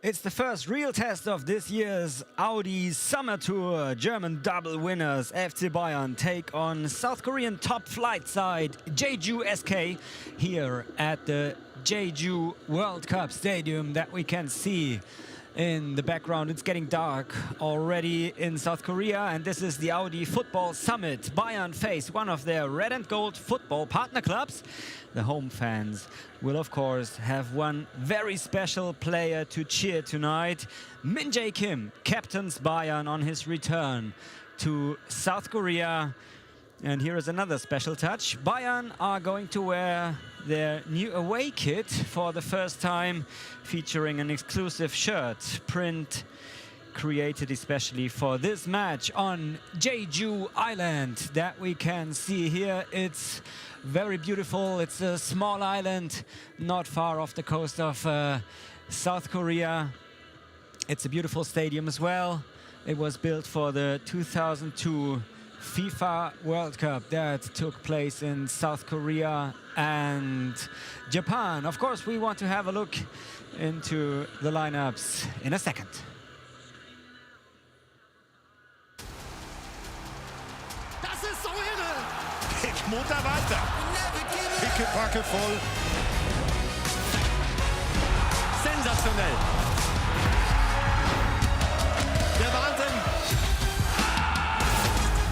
It's the first real test of this year's Audi Summer Tour. German double winners FC Bayern take on South Korean top flight side Jeju SK here at the Jeju World Cup Stadium that we can see in the background. It's getting dark already in South Korea, and this is the Audi Football Summit. Bayern face one of their red and gold football partner clubs. The home fans will of course have one very special player to cheer tonight. Min-jae Kim captains Bayern on his return to South Korea. And here is another special touch. Bayern are going to wear their new away kit for the first time, featuring an exclusive shirt print created especially for this match on Jeju Island that we can see here. It's very beautiful. It's a small island not far off the coast of South Korea. It's a beautiful stadium as well. It was built for the 2002 FIFA World Cup that took place in South Korea and Japan. Of course, we want to have a look into the lineups in a second. Das ist so irre! Geht munter weiter. Pickepacke voll. Sensationell! Der Wahnsinn!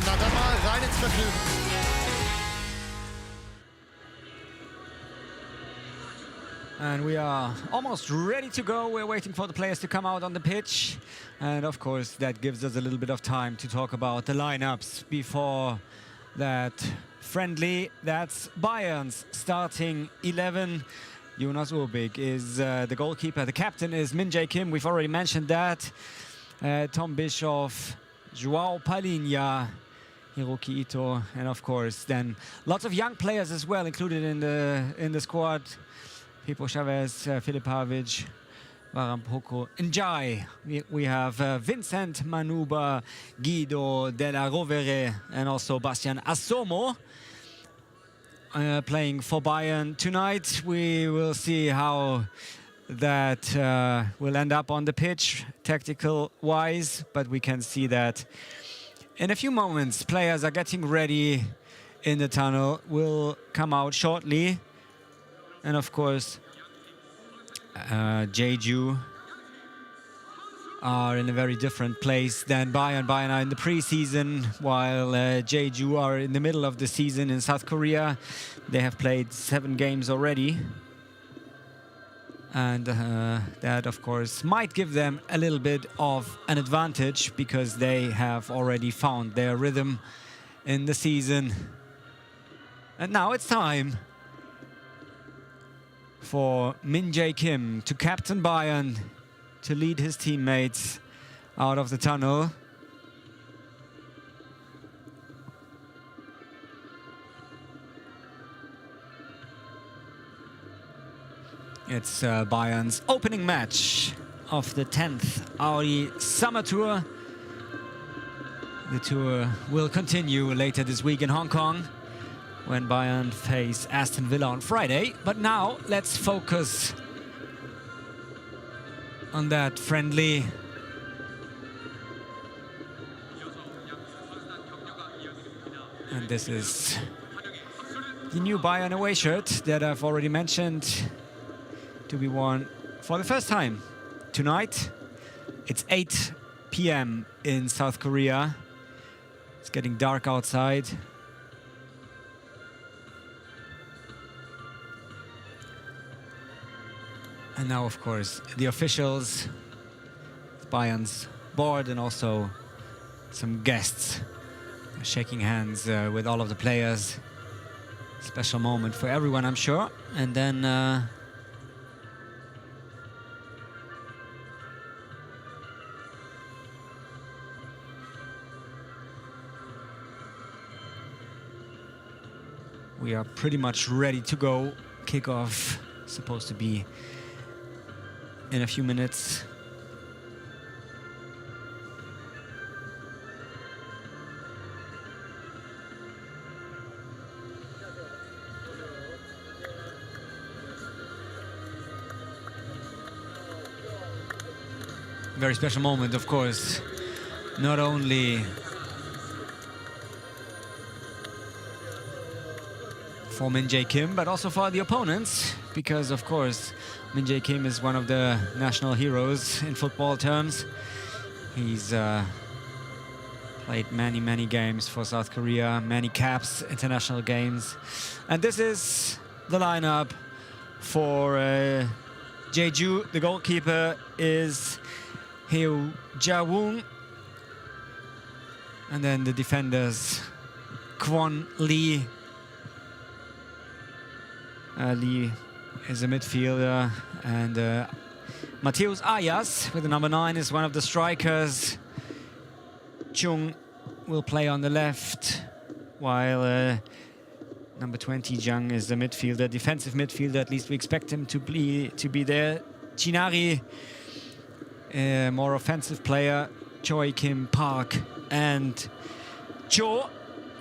Na dann mal rein ins Vergnügen. And we are almost ready to go. We're waiting for the players to come out on the pitch. And of course, that gives us a little bit of time to talk about the lineups before that friendly. That's Bayern's starting 11. Jonas Urbik is the goalkeeper. The captain is Min-jae Kim. We've already mentioned that. Tom Bischoff, Joao Palinha, Hiroki Ito, and of course then lots of young players as well included in the squad. Pipo Chavez, Filip Pavic, Varampoko Njai. We have Vincent Manuba, Guido Della Rovere, and also Bastian Assomo playing for Bayern tonight. We will see how that will end up on the pitch tactical-wise, but we can see that in a few moments players are getting ready in the tunnel. Will come out shortly. And of course, Jeju are in a very different place than Bayern. Bayern are in the pre-season, while Jeju are in the middle of the season in South Korea. They have played 7 games already. And that, of course, might give them a little bit of an advantage because they have already found their rhythm in the season. And now it's time for Min-jae Kim to captain Bayern, to lead his teammates out of the tunnel. It's Bayern's opening match of the 10th Audi Summer Tour. The tour will continue later this week in Hong Kong, when Bayern face Aston Villa on Friday. But now let's focus on that friendly. And this is the new Bayern away shirt that I've already mentioned, to be worn for the first time tonight. It's 8 p.m. in South Korea. It's getting dark outside. And now, of course, the officials, Bayern's board, and also some guests shaking hands with all of the players. Special moment for everyone, I'm sure. And then we are pretty much ready to go. Kickoff supposed to be in a few minutes. Very special moment, of course, not only for Min Jae Kim, but also for the opponents, because of course Min Jae Kim is one of the national heroes in football terms. He's played many games for South Korea, many caps, international games. And this is the lineup for Jeju. The goalkeeper is Heo Ja-woong. And then the defenders, Kwon Lee. Lee is a midfielder, and Mateus Ayas with the number 9 is one of the strikers. Chung will play on the left, while number 20 Jang is the midfielder, defensive midfielder. At least we expect him to be there. Chinari, a more offensive player. Choi Kim Park and Cho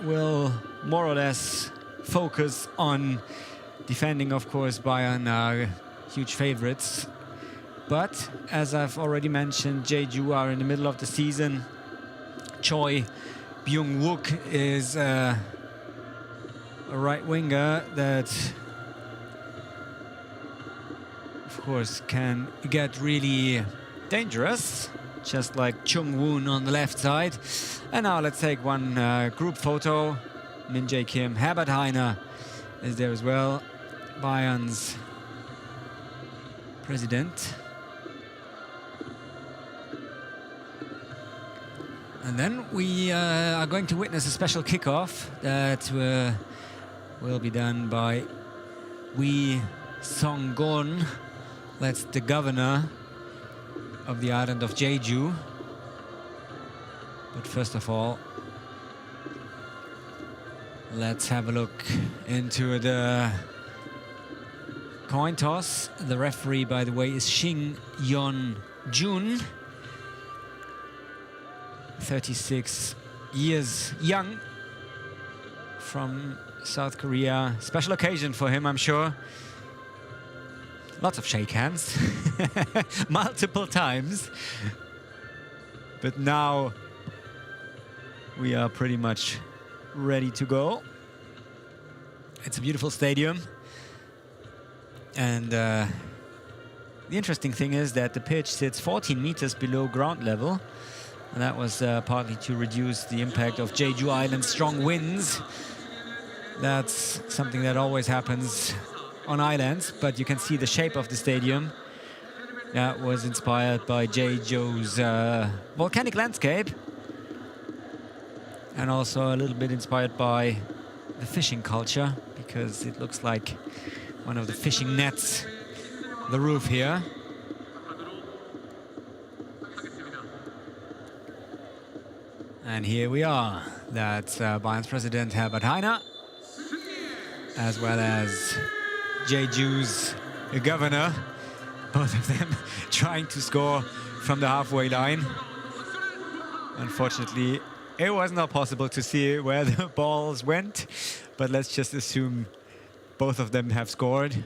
will more or less focus on defending. Of course, Bayern are huge favorites. But as I've already mentioned, Jeju are in the middle of the season. Choi Byung-wook is a right winger that, of course, can get really dangerous, just like Chung-woon on the left side. And now let's take one group photo. Min Jae Kim, Herbert Heiner is there as well, Bayern's president. And then we are going to witness a special kickoff that will be done by Wee Song-gon. That's the governor of the island of Jeju. But first of all, let's have a look into the coin toss. The referee, by the way, is Shin Yeon-jun, 36 years young, from South Korea. Special occasion for him, I'm sure. Lots of shake hands, multiple times. But now we are pretty much ready to go. It's a beautiful stadium. And the interesting thing is that the pitch sits 14 meters below ground level. And that was partly to reduce the impact of Jeju Island's strong winds. That's something that always happens on islands, but you can see the shape of the stadium. That was inspired by Jeju's volcanic landscape, and also a little bit inspired by the fishing culture, because it looks like one of the fishing nets, the roof here. And here we are. That's Bayern's president Herbert Heiner, as well as Jeju's governor, both of them trying to score from the halfway line. Unfortunately, it was not possible to see where the balls went, but let's just assume both of them have scored.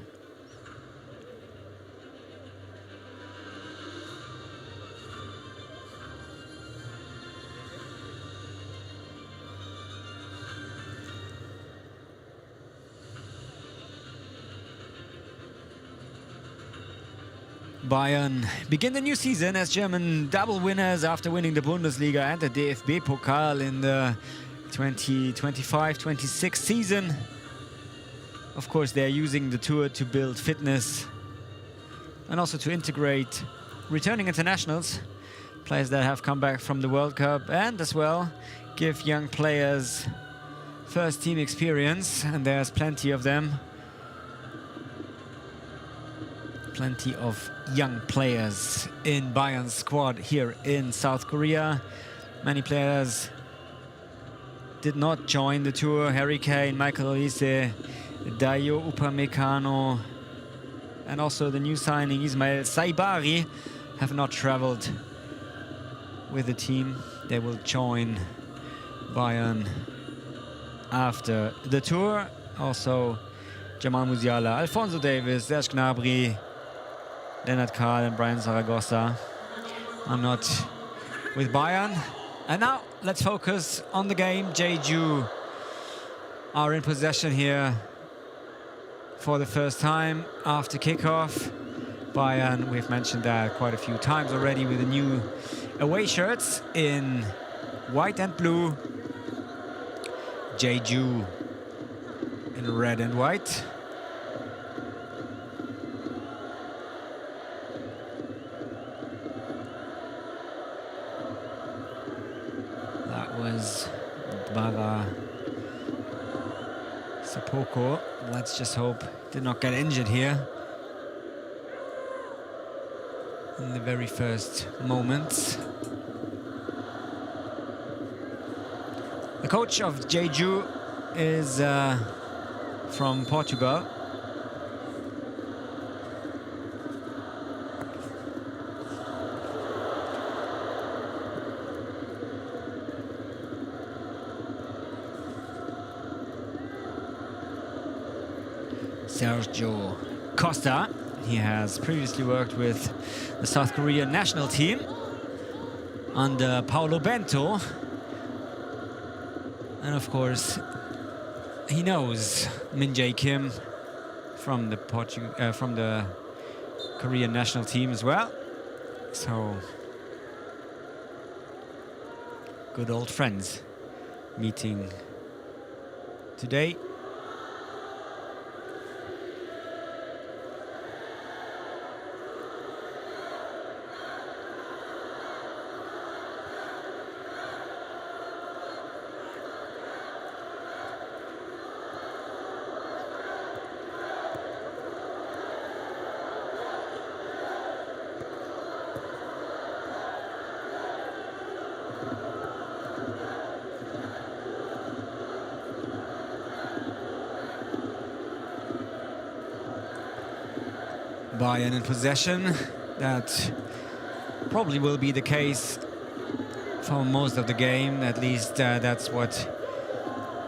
Bayern begin the new season as German double winners after winning the Bundesliga and the DFB-Pokal in the 2025-26 season. Of course, they're using the tour to build fitness and also to integrate returning internationals, players that have come back from the World Cup, and as well give young players first team experience, and there's plenty of them. Plenty of young players in Bayern's squad here in South Korea. Many players did not join the tour. Harry Kane, Michael Olise, Dayo Upamecano, and also the new signing Ismail Saibari have not traveled with the team. They will join Bayern after the tour. Also Jamal Musiala, Alphonso Davies, Serge Gnabry, Lennart Kahl and Brian Zaragoza I'm not with Bayern. And now let's focus on the game. Jeju are in possession here for the first time after kickoff. Bayern, we've mentioned that quite a few times already, with the new away shirts in white and blue. Jeju in red and white. That was Bara Sapoko. Let's just hope did not get injured here in the very first moments. The coach of Jeju is from Portugal. Sergio Costa. He has previously worked with the South Korean national team under Paulo Bento. And of course, he knows Min Jae Kim from the Korean national team as well. So, good old friends meeting today. Bayern in possession. That probably will be the case for most of the game. At least that's what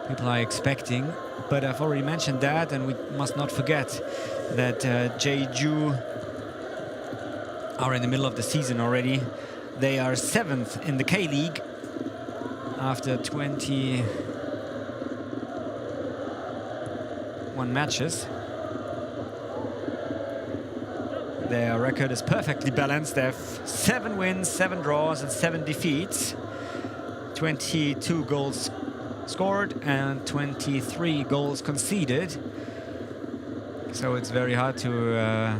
people are expecting. But I've already mentioned that, and we must not forget that Jeju are in the middle of the season already. They are 7th in the K-League after 21 matches. Their record is perfectly balanced. They have 7 wins, 7 draws, and 7 defeats. 22 goals scored and 23 goals conceded. So it's very hard to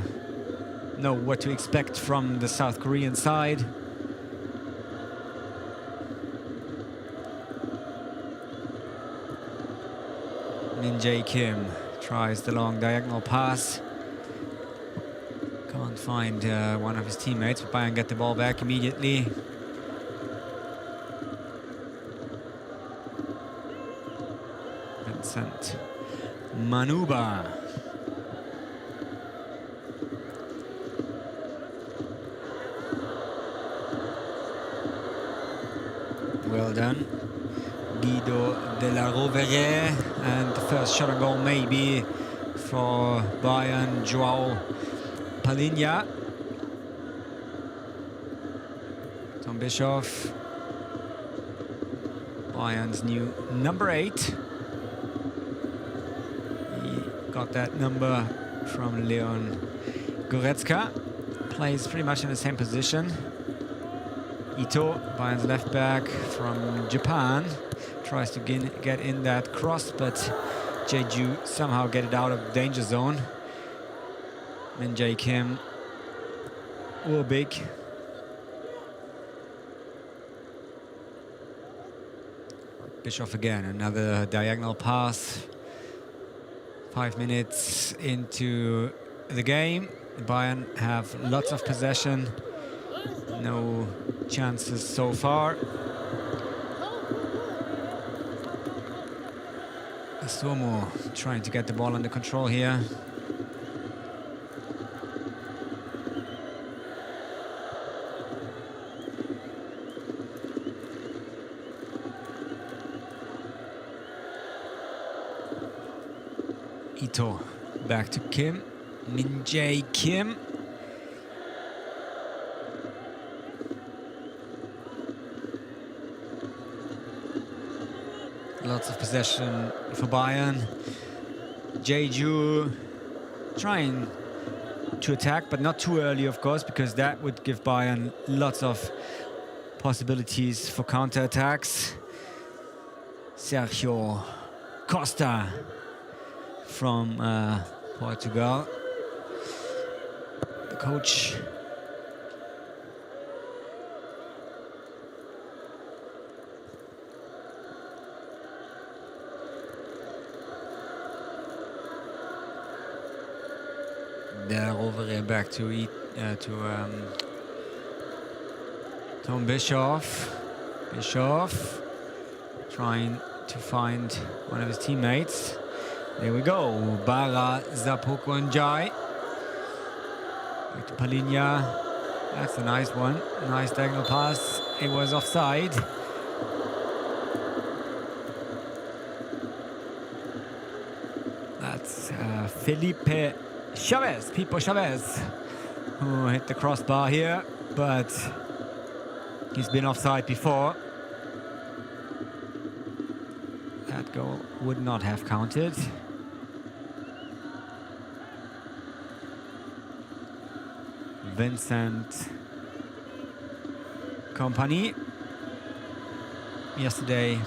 know what to expect from the South Korean side. Min Jae Kim tries the long diagonal pass. Can't find one of his teammates, but Bayern get the ball back immediately. Vincent Manuba. Well done, Guido de la Rovere. And the first shot on goal maybe for Bayern, Joao Palinha. Tom Bischoff, Bayern's new number 8. He got that number from Leon Goretzka. Plays pretty much in the same position. Ito, Bayern's left back from Japan, tries to get in that cross, but Jeju somehow get it out of the danger zone. Min Jae Kim, Urbik. Bischoff again, another diagonal pass. 5 minutes into the game. Bayern have lots of possession. No chances so far. Somo trying to get the ball under control here. Ito back to Kim. Min Jae Kim. Lots of possession for Bayern. Jeju trying to attack, but not too early, of course, because that would give Bayern lots of possibilities for counter-attacks. Sergio Costa from Portugal, the coach. Over back to Tom Bischoff. Bischoff trying to find one of his teammates. There we go. Bara, Zapoko and Jai. Back to Palinha. That's a nice one. Nice diagonal pass. It was offside. That's Felipe Chavez, Pipo Chavez, who hit the crossbar here, but he's been offside before. That goal would not have counted. Vincent Kompany yesterday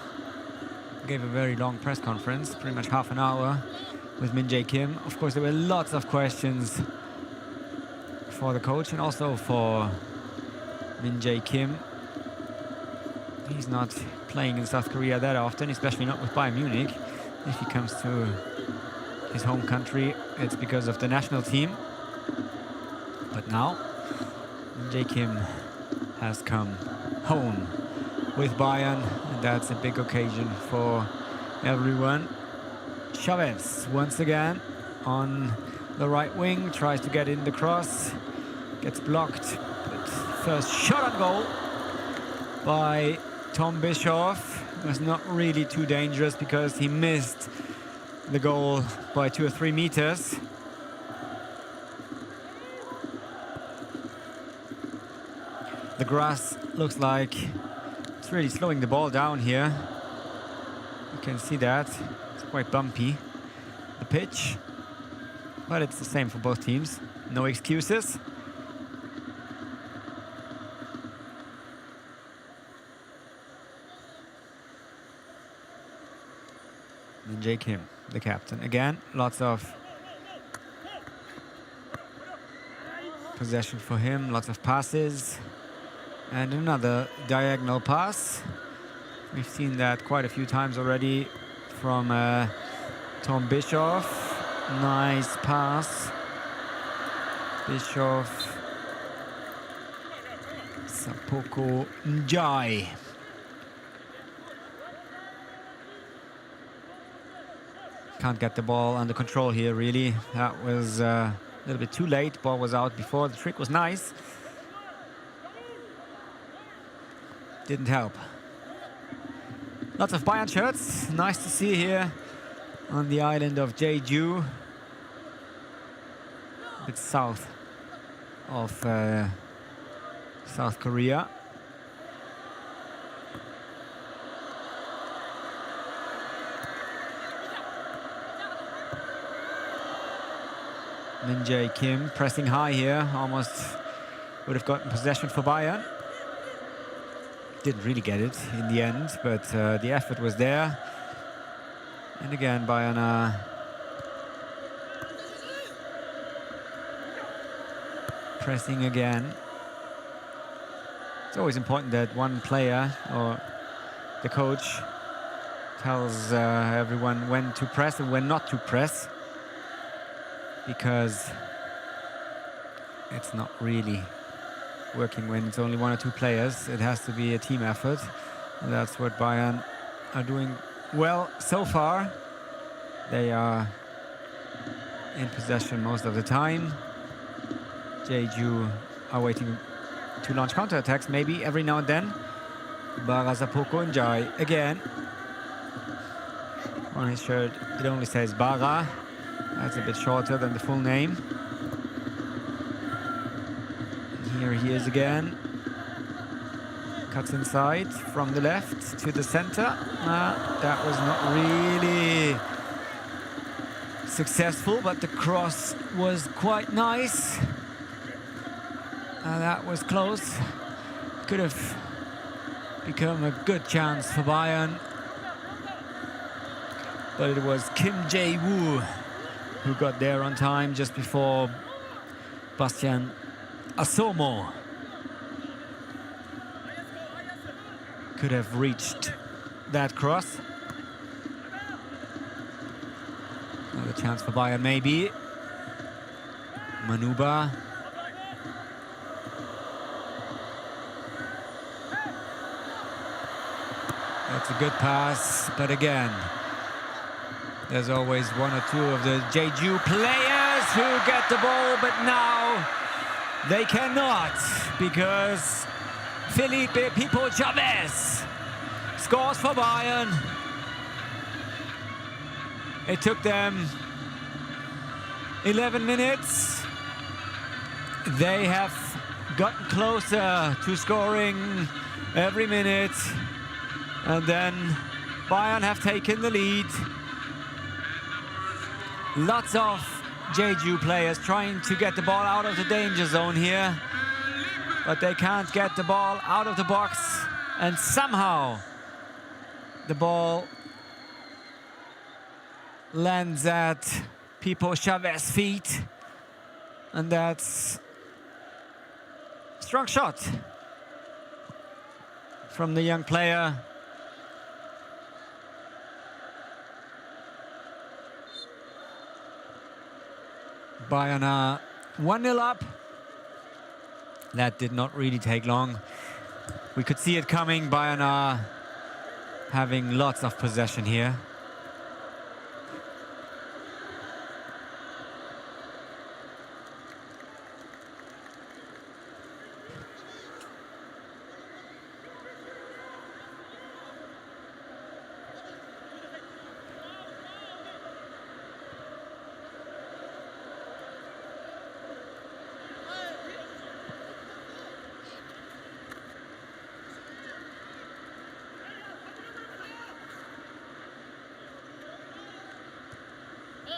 gave a very long press conference, pretty much half an hour, with Min Jae Kim. Of course, there were lots of questions for the coach and also for Min Jae Kim. He's not playing in South Korea that often, especially not with Bayern Munich. If he comes to his home country, it's because of the national team. But now, Min Jae Kim has come home with Bayern, and that's a big occasion for everyone. Chavez once again on the right wing, tries to get in the cross, gets blocked, but first shot on goal by Tom Bischoff was not really too dangerous because he missed the goal by 2 or 3 meters. The grass looks like it's really slowing the ball down here. You can see that. Quite bumpy, the pitch, but it's the same for both teams. No excuses. And Jae Kim, the captain. Again, lots of possession for him, lots of passes, and another diagonal pass. We've seen that quite a few times already from Tom Bischoff. Nice pass. Bischoff. Sapoko Njai. Can't get the ball under control here, really. That was a little bit too late. Ball was out before. The trick was nice. Didn't help. Lots of Bayern shirts. Nice to see here on the island of Jeju. A bit south of South Korea. Min Jae Kim pressing high here. Almost would have gotten possession for Bayern. Didn't really get it in the end, but the effort was there. And again, Bayern pressing again. It's always important that one player or the coach tells everyone when to press and when not to press, because it's not really working when it's only 1 or 2 players. It has to be a team effort, and that's what Bayern are doing well so far. They are in possession most of the time. Jeju are waiting to launch counterattacks, maybe every now and then. Bara, Zapoko and Jai again. On his shirt it only says Bara. That's a bit shorter than the full name. Here he is again. Cuts inside from the left to the center. That was not really successful, but the cross was quite nice. That was close. Could have become a good chance for Bayern. But it was Kim Jae-woo who got there on time just before Bastian Asomo could have reached that cross. Another chance for Bayern, maybe. Manuba. That's a good pass, but again, there's always one or two of the Jeju players who get the ball, but now they cannot, because Felipe Pipo Chavez scores for Bayern. It took them 11 minutes. They have gotten closer to scoring every minute. And then Bayern have taken the lead. Lots of Jeju players trying to get the ball out of the danger zone here. But they can't get the ball out of the box. And somehow the ball lands at Pipo Chavez's feet. And that's a strong shot from the young player. Bayern are 1-0 up. That did not really take long. We could see it coming. Bayern are having lots of possession here.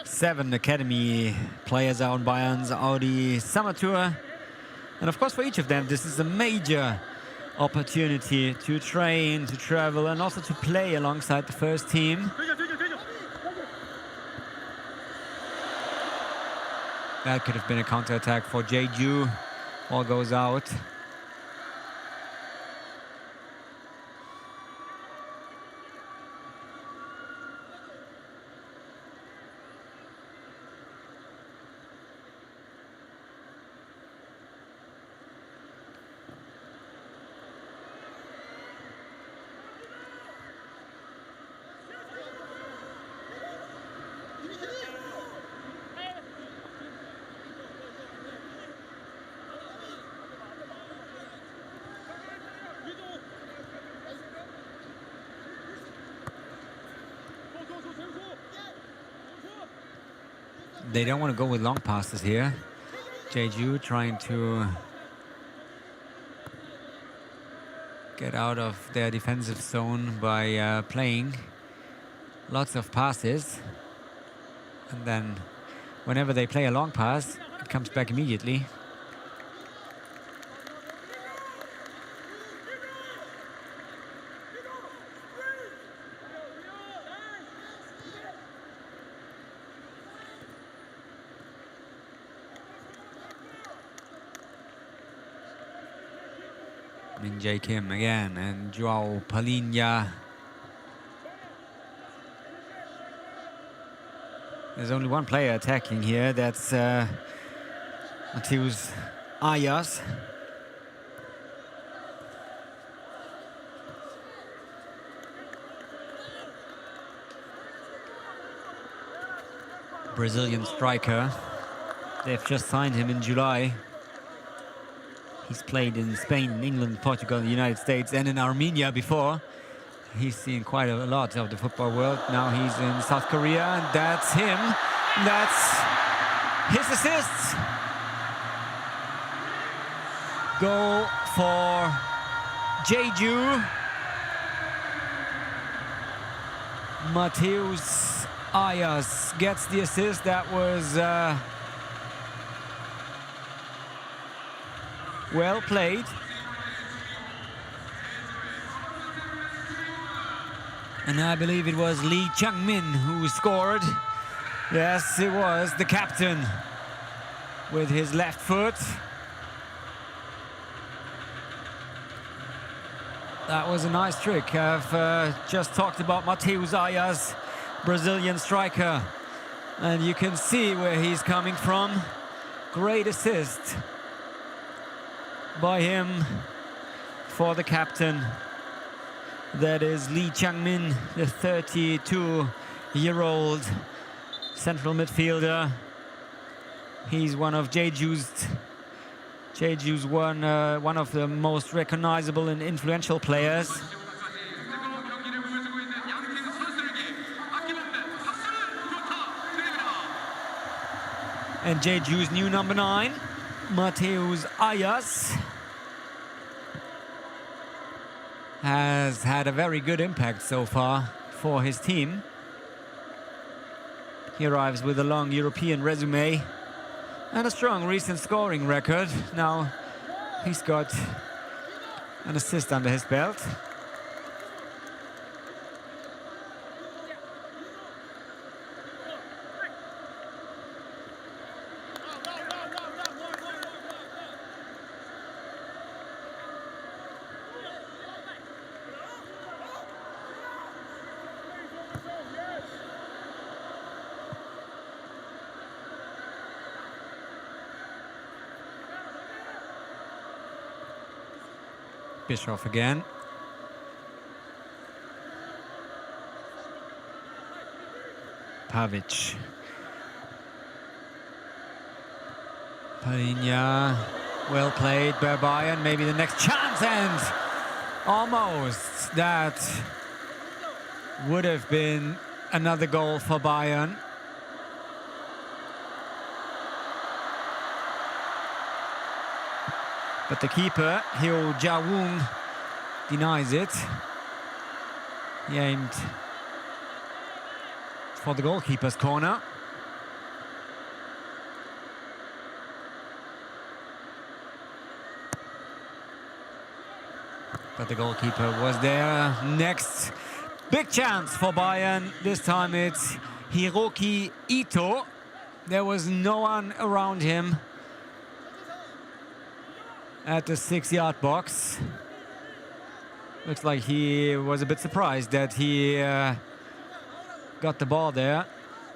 Seven academy players are on Bayern's Audi Summer Tour. And of course, for each of them, this is a major opportunity to train, to travel, and also to play alongside the first team. That could have been a counter-attack for Jeju. Ball goes out. They don't want to go with long passes here. Jeju trying to get out of their defensive zone by playing lots of passes. And then whenever they play a long pass, it comes back immediately. Min Jae Kim again, and Joao Palinha. There's only one player attacking here, that's Matheus Ayas. Brazilian striker. They've just signed him in July. He's played in Spain, England, Portugal, the United States, and in Armenia before. He's seen quite a lot of the football world. Now he's in South Korea, and that's him. That's his assists. Goal for Jeju. Mateusz Ayas gets the assist. That was well played. And I believe it was Lee Chang-min who scored. Yes, it was the captain with his left foot. That was a nice trick. I've just talked about Mateusz Ayas, Brazilian striker. And you can see where he's coming from. Great assist by him for the captain. That is Lee Chang-min, the 32-year-old central midfielder. He's one of Jeju's one of the most recognizable and influential players. And Jeju's new number 9, Mateusz Ayas, has had a very good impact so far for his team. He arrives with a long European resume and a strong recent scoring record. Now he's got an assist under his belt. Bischoff again. Pavic. Palinha. Well played by Bayern. Maybe the next chance, and almost. That would have been another goal for Bayern. But the keeper, Hyo Ja-woong, denies it. He aimed for the goalkeeper's corner. But the goalkeeper was there. Next big chance for Bayern. This time it's Hiroki Ito. There was no one around him at the 6-yard box. Looks like he was a bit surprised that he got the ball there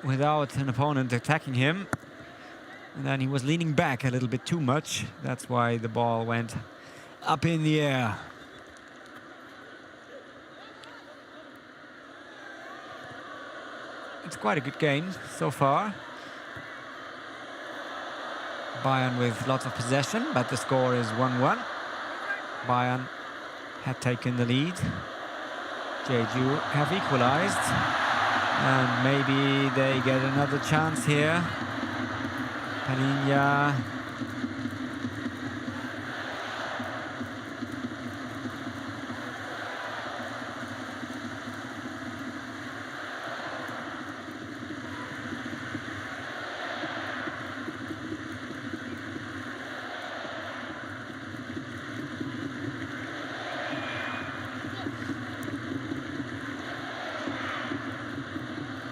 without an opponent attacking him. And then he was leaning back a little bit too much. That's why the ball went up in the air. It's quite a good game so far. Bayern with lots of possession, but the score is 1-1. Bayern had taken the lead. Jeju have equalized. And maybe they get another chance here. Palinha.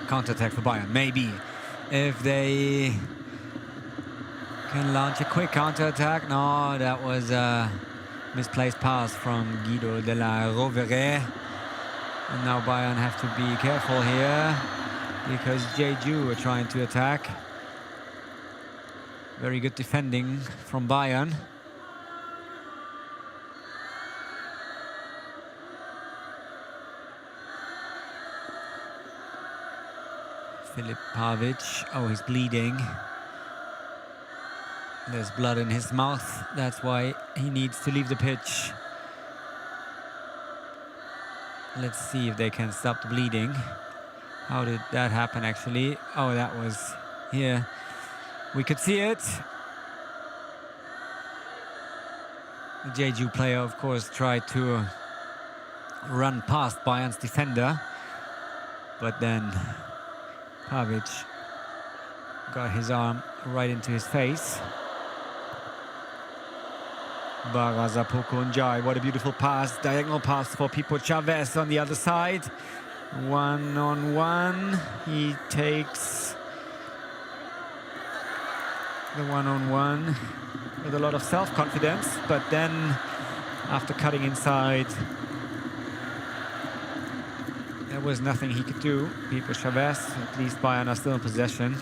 Counter-attack for Bayern, maybe. If they can launch a quick counter-attack. No, that was a misplaced pass from Guido de la Rovere. And now Bayern have to be careful here because Jeju are trying to attack. Very good defending from Bayern. Filip Pavic, oh, he's bleeding. There's blood in his mouth. That's why he needs to leave the pitch. Let's see if they can stop the bleeding. How did that happen, actually? Oh, that was here. We could see it. The Jeju player, of course, tried to run past Bayern's defender, but then Pavic got his arm right into his face. Bara Zapoko Njai, what a beautiful pass, diagonal pass for Pipo Chavez on the other side. One-on-one, he takes the one-on-one with a lot of self-confidence, but then after cutting inside, there was nothing he could do. Pipo Chavez, at least Bayern are still in possession.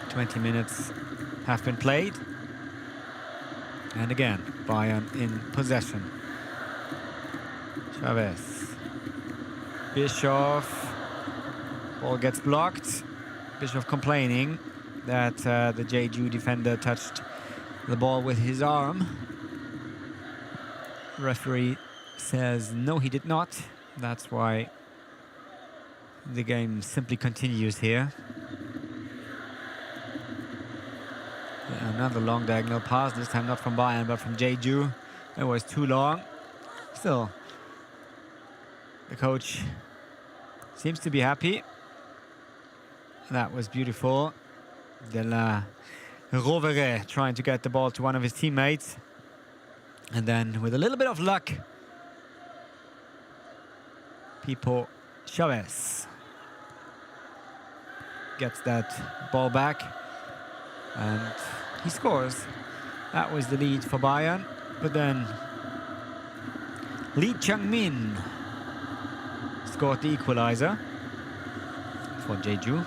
20 minutes have been played. And again, Bayern in possession. Chavez. Bischoff. Ball gets blocked. Bischoff complaining that the Jeju defender touched the ball with his arm. Referee says no, he did not. That's why the game simply continues here. Another long diagonal pass, this time not from Bayern but from Jeju. It was too long. Still, the coach seems to be happy. That was beautiful. De la Rovere trying to get the ball to one of his teammates. And then with a little bit of luck, Pipo Chavez gets that ball back. And he scores. That was the lead for Bayern. But then Lee Chang-min scored the equalizer for Jeju.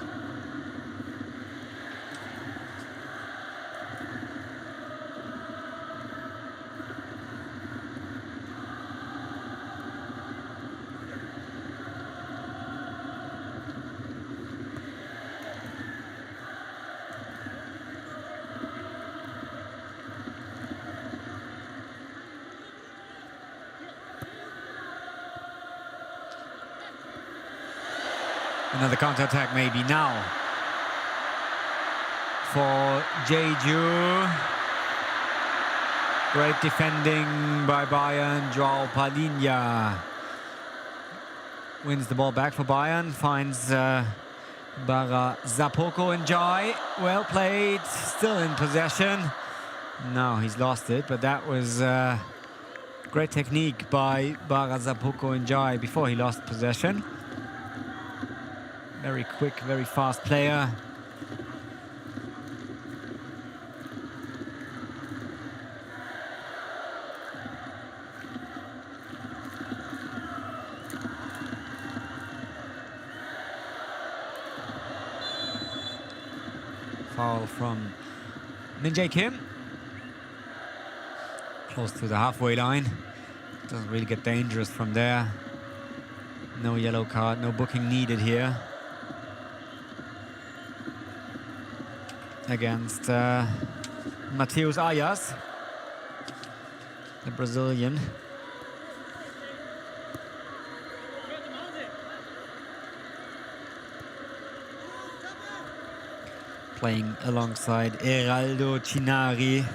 Another counter-attack maybe now for Jeju. Great defending by Bayern. Joao Palinha wins the ball back for Bayern. Finds Bara Zapoko Njai. Well played. Still in possession. Now he's lost it, but that was great technique by Bara Zapoko Njai before he lost possession. Very quick, very fast player. Foul from Min Jae Kim. Close to the halfway line. Doesn't really get dangerous from there. No yellow card, no booking needed here. Against Mateus Ayas, the Brazilian. Playing alongside Eraldo Chinari.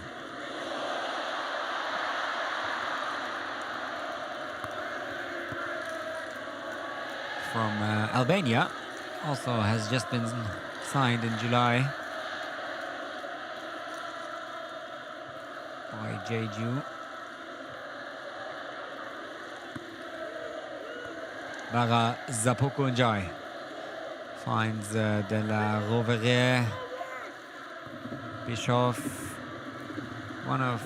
From Albania, also has just been signed in July by Jeju. Bara Zapoko Njai finds De La Rovere. Bischoff, one of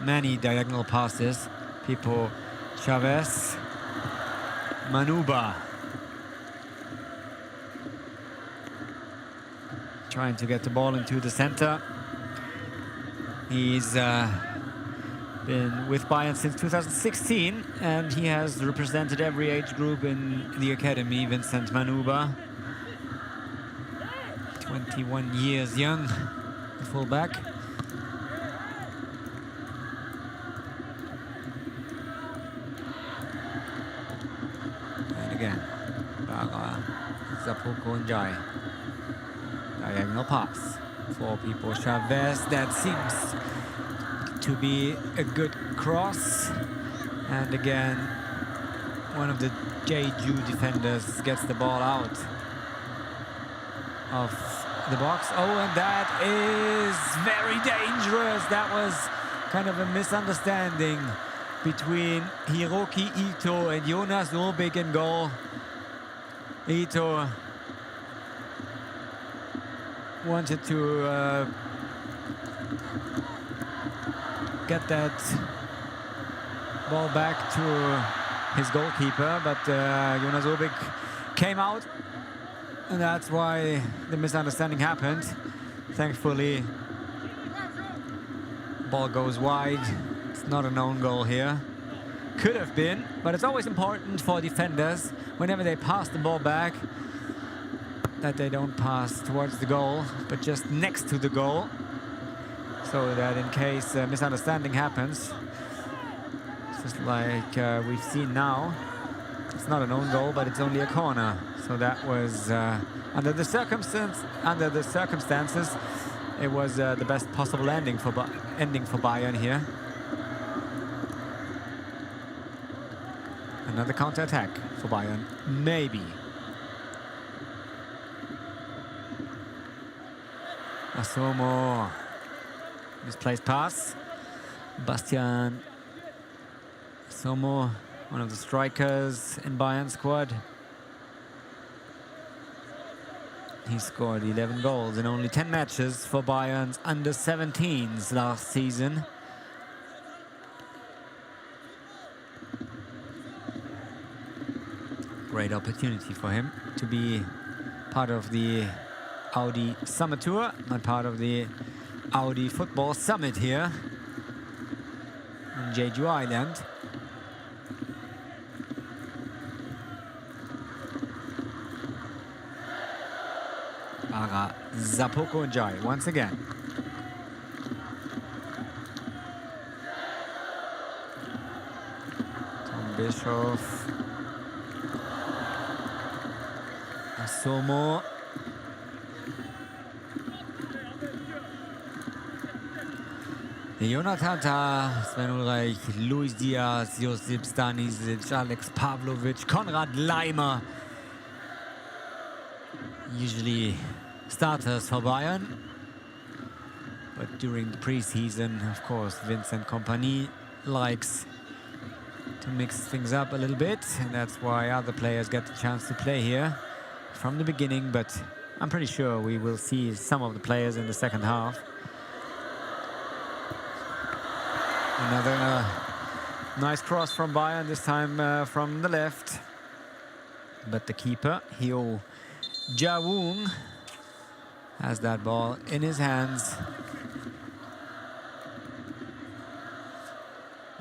many diagonal passes. Pipo Chavez. Manuba trying to get the ball into the center. He's been with Bayern since 2016, and he has represented every age group in the academy. Vincent Manuba, 21 years young, the fullback. And again, Bara Zapoko Njai. Diagonal pass for Pipo Chavez. That seems to be a good cross. And again, one of the Jeju defenders gets the ball out of the box. Oh, and that is very dangerous. That was kind of a misunderstanding between Hiroki Ito and Jonas Rubik in goal. Ito wanted to get that ball back to his goalkeeper, but Jonas Rubik came out, and that's why the misunderstanding happened. Thankfully, ball goes wide. It's not an own goal here. Could have been, but it's always important for defenders, whenever they pass the ball back, that they don't pass towards the goal, but just next to the goal, so that in case a misunderstanding happens, just like we've seen now, it's not an own goal, but it's only a corner. So that was under the circumstances, it was the best possible ending for Bayern here. Another counter-attack for Bayern, maybe. Asomo, misplaced pass. Bastian Asomo, one of the strikers in Bayern squad. He scored 11 goals in only 10 matches for Bayern's under-17s last season. Great opportunity for him to be part of the Audi Summer Tour, not part of the Audi Football Summit here on Jeju Island. Ara Zapoko Njai once again. Tom Bischoff. Asomo. Jonathan Tah, Sven Ulreich, Luis Diaz, Josip Stanisic, Alex Pavlovic, Konrad Leimer. Usually starters for Bayern. But during the preseason, of course, Vincent Kompany likes to mix things up a little bit. And that's why other players get the chance to play here from the beginning. But I'm pretty sure we will see some of the players in the second half. Another nice cross from Bayern, this time from the left. But the keeper, Hyo Ja-woong, has that ball in his hands.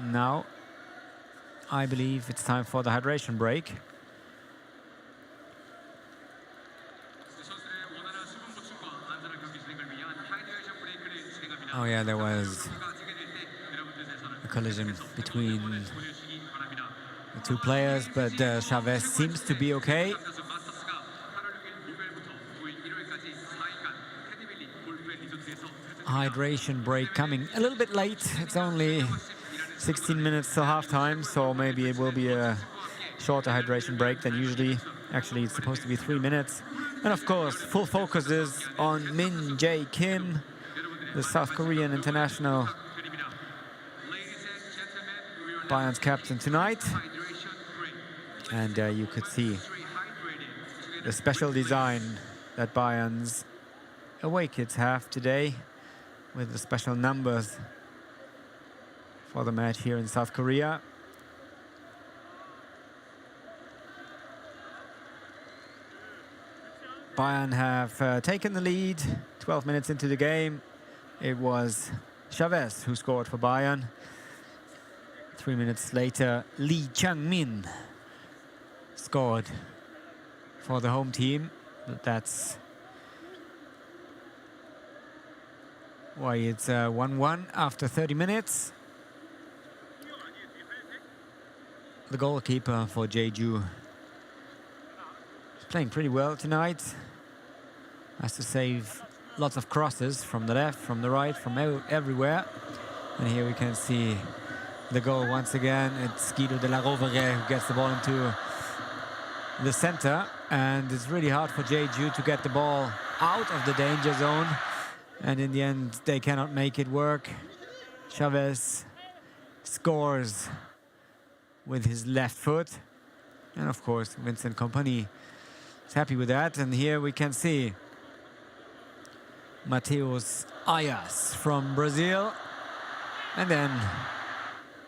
Now, I believe it's time for the hydration break. Oh yeah, there was a collision between the two players, but Chavez seems to be okay. Hydration break coming a little bit late. It's only 16 minutes till halftime, so maybe it will be a shorter hydration break than usually. Actually, it's supposed to be 3 minutes. And of course, full focus is on Min Jae Kim, the South Korean international, Bayern's captain tonight. And you could see the special design that Bayern's away kits have today, with the special numbers for the match here in South Korea. Bayern have taken the lead 12 minutes into the game. It was Chavez who scored for Bayern. 3 minutes later, Lee Chang-min scored for the home team. But that's why it's 1-1 after 30 minutes. The goalkeeper for Jeju is playing pretty well tonight. Has to save lots of crosses from the left, from the right, from everywhere. And here we can see the goal once again. It's Guido de la Rovere who gets the ball into the center, and it's really hard for Jeju to get the ball out of the danger zone, and in the end they cannot make it work. Chavez scores with his left foot, and of course Vincent Kompany is happy with that. And here we can see Mateus Ayas from Brazil, and then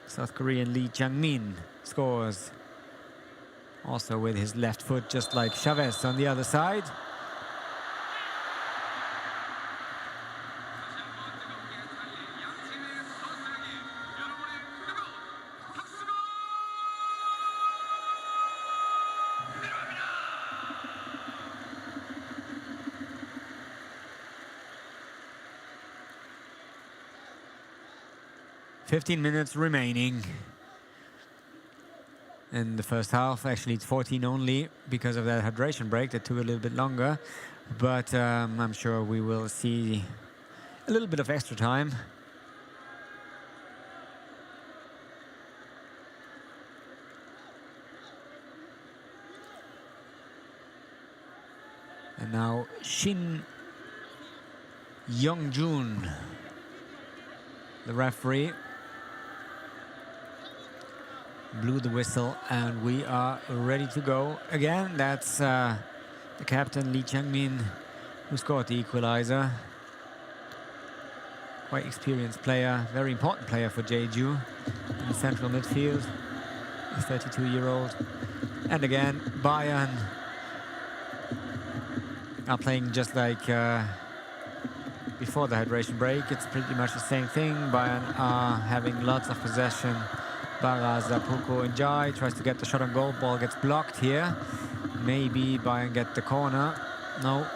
South Korean Lee Chang-min scores also with his left foot, just like Chavez on the other side. "15 minutes remaining in the first half." Actually, it's 14 only because of that hydration break that took a little bit longer. But I'm sure we will see a little bit of extra time. And now Shin Young-jun, the referee, blew the whistle, and we are ready to go again. That's the captain Lee Chang-min, who scored the equalizer. Quite experienced player, very important player for Jeju in the central midfield, a 32-year-old. And again, Bayern are playing just like before the hydration break. It's pretty much the same thing. Bayern are having lots of possession. Bara Zapuko Njai tries to get the shot on goal. Ball gets blocked here. Maybe Bayern get the corner. No,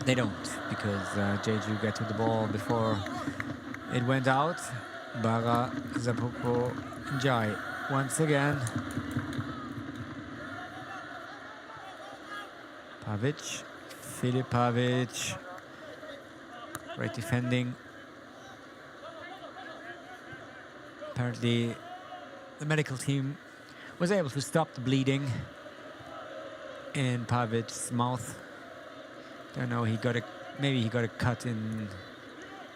they don't, because Jeju get to the ball before it went out. Bara Zapuko Njai once again. Pavic, Filip Pavic. Great defending. Apparently, the medical team was able to stop the bleeding in Pavic's mouth. Don't know, maybe he got a cut in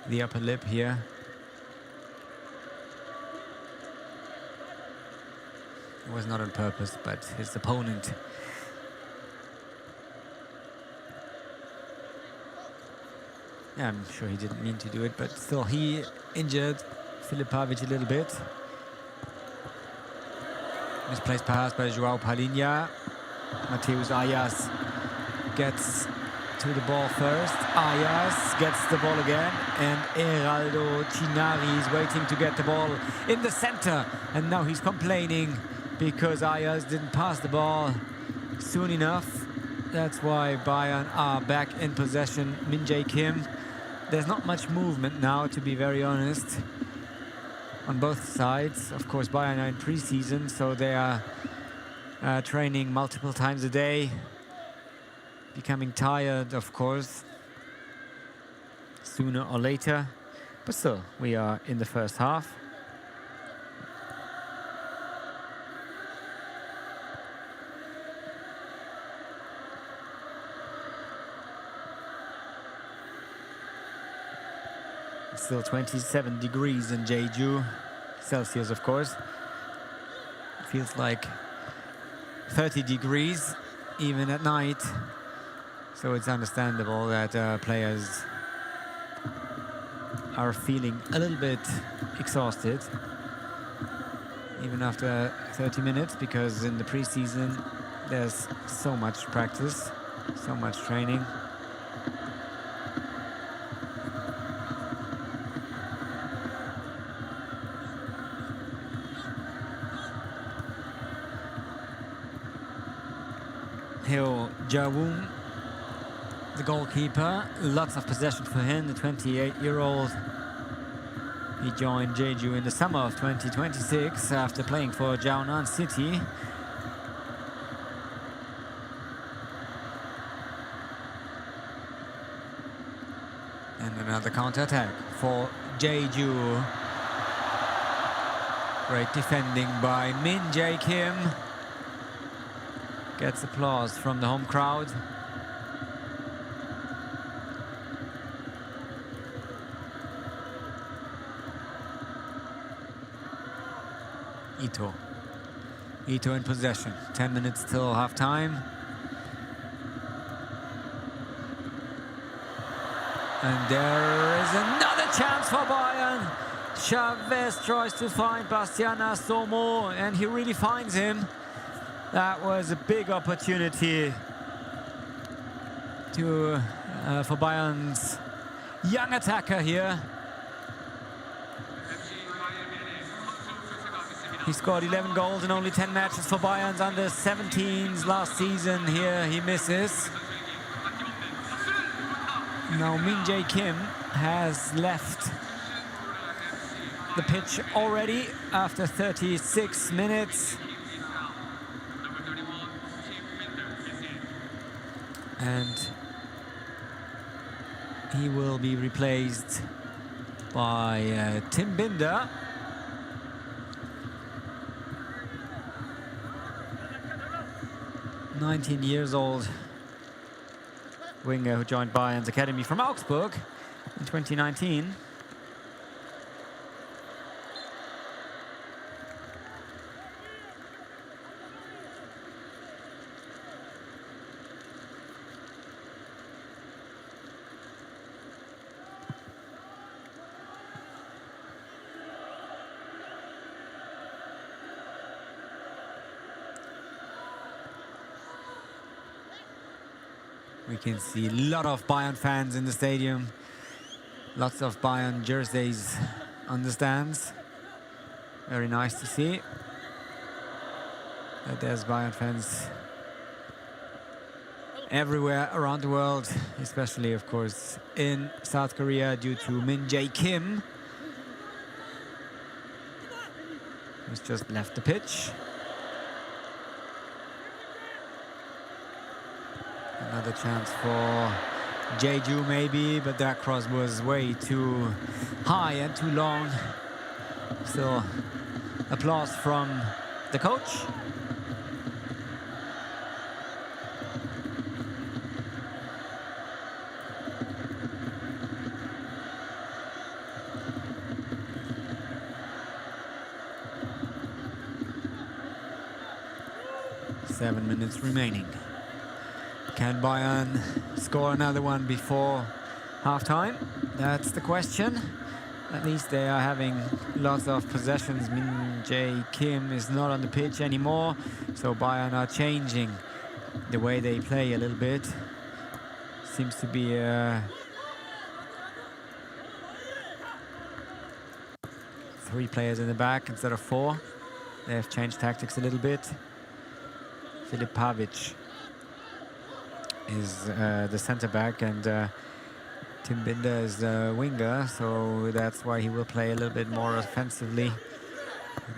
the upper lip here. It was not on purpose, but his opponent yeah, I'm sure he didn't mean to do it, but still he injured Filip Pavic a little bit. Misplaced pass by Joao Palhinha. Mateus Ayas gets to the ball first. Ayas gets the ball again, and Heraldo Chinari is waiting to get the ball in the center, and now he's complaining because Ayas didn't pass the ball soon enough. That's why Bayern are back in possession. Min Jae Kim. There's not much movement now, to be very honest, on both sides. Of course, Bayern are in pre-season, so they are training multiple times a day, becoming tired, of course, sooner or later. But still, we are in the first half. Still 27 degrees in Jeju, Celsius, of course. It feels like 30 degrees even at night. So it's understandable that players are feeling a little bit exhausted even after 30 minutes, because in the preseason there's so much practice, so much training. Heo Ja-woon, the goalkeeper, lots of possession for him, the 28-year-old. He joined Jeju in the summer of 2026 after playing for Jiaonan City. And another counter-attack for Jeju. Great defending by Min Jae Kim. Gets applause from the home crowd. Ito in possession. 10 minutes till half time. And there is another chance for Bayern. Chavez tries to find Bastian Asomo, and he really finds him. That was a big opportunity for Bayern's young attacker here. He scored 11 goals in only 10 matches for Bayern's under 17s last season. Here he misses. Now Min Jae Kim has left the pitch already after 36 minutes. And he will be replaced by Tim Binder. "19 years old winger who joined Bayern's academy from Augsburg in 2019. We can see a lot of Bayern fans in the stadium. Lots of Bayern jerseys on the stands. Very nice to see that there's Bayern fans everywhere around the world, especially, of course, in South Korea due to Min Jae Kim, who's just left the pitch. Another chance for Jeju maybe, but that cross was way too high and too long. Still, applause from the coach. Seven minutes remaining. Can Bayern score another one before halftime? That's the question. At least they are having lots of possessions. Min Jae Kim is not on the pitch anymore, so Bayern are changing the way they play a little bit. Seems to be three players in the back instead of four. They have changed tactics a little bit. Filip Pavic is the center back, and Tim Binder is the winger, so that's why he will play a little bit more offensively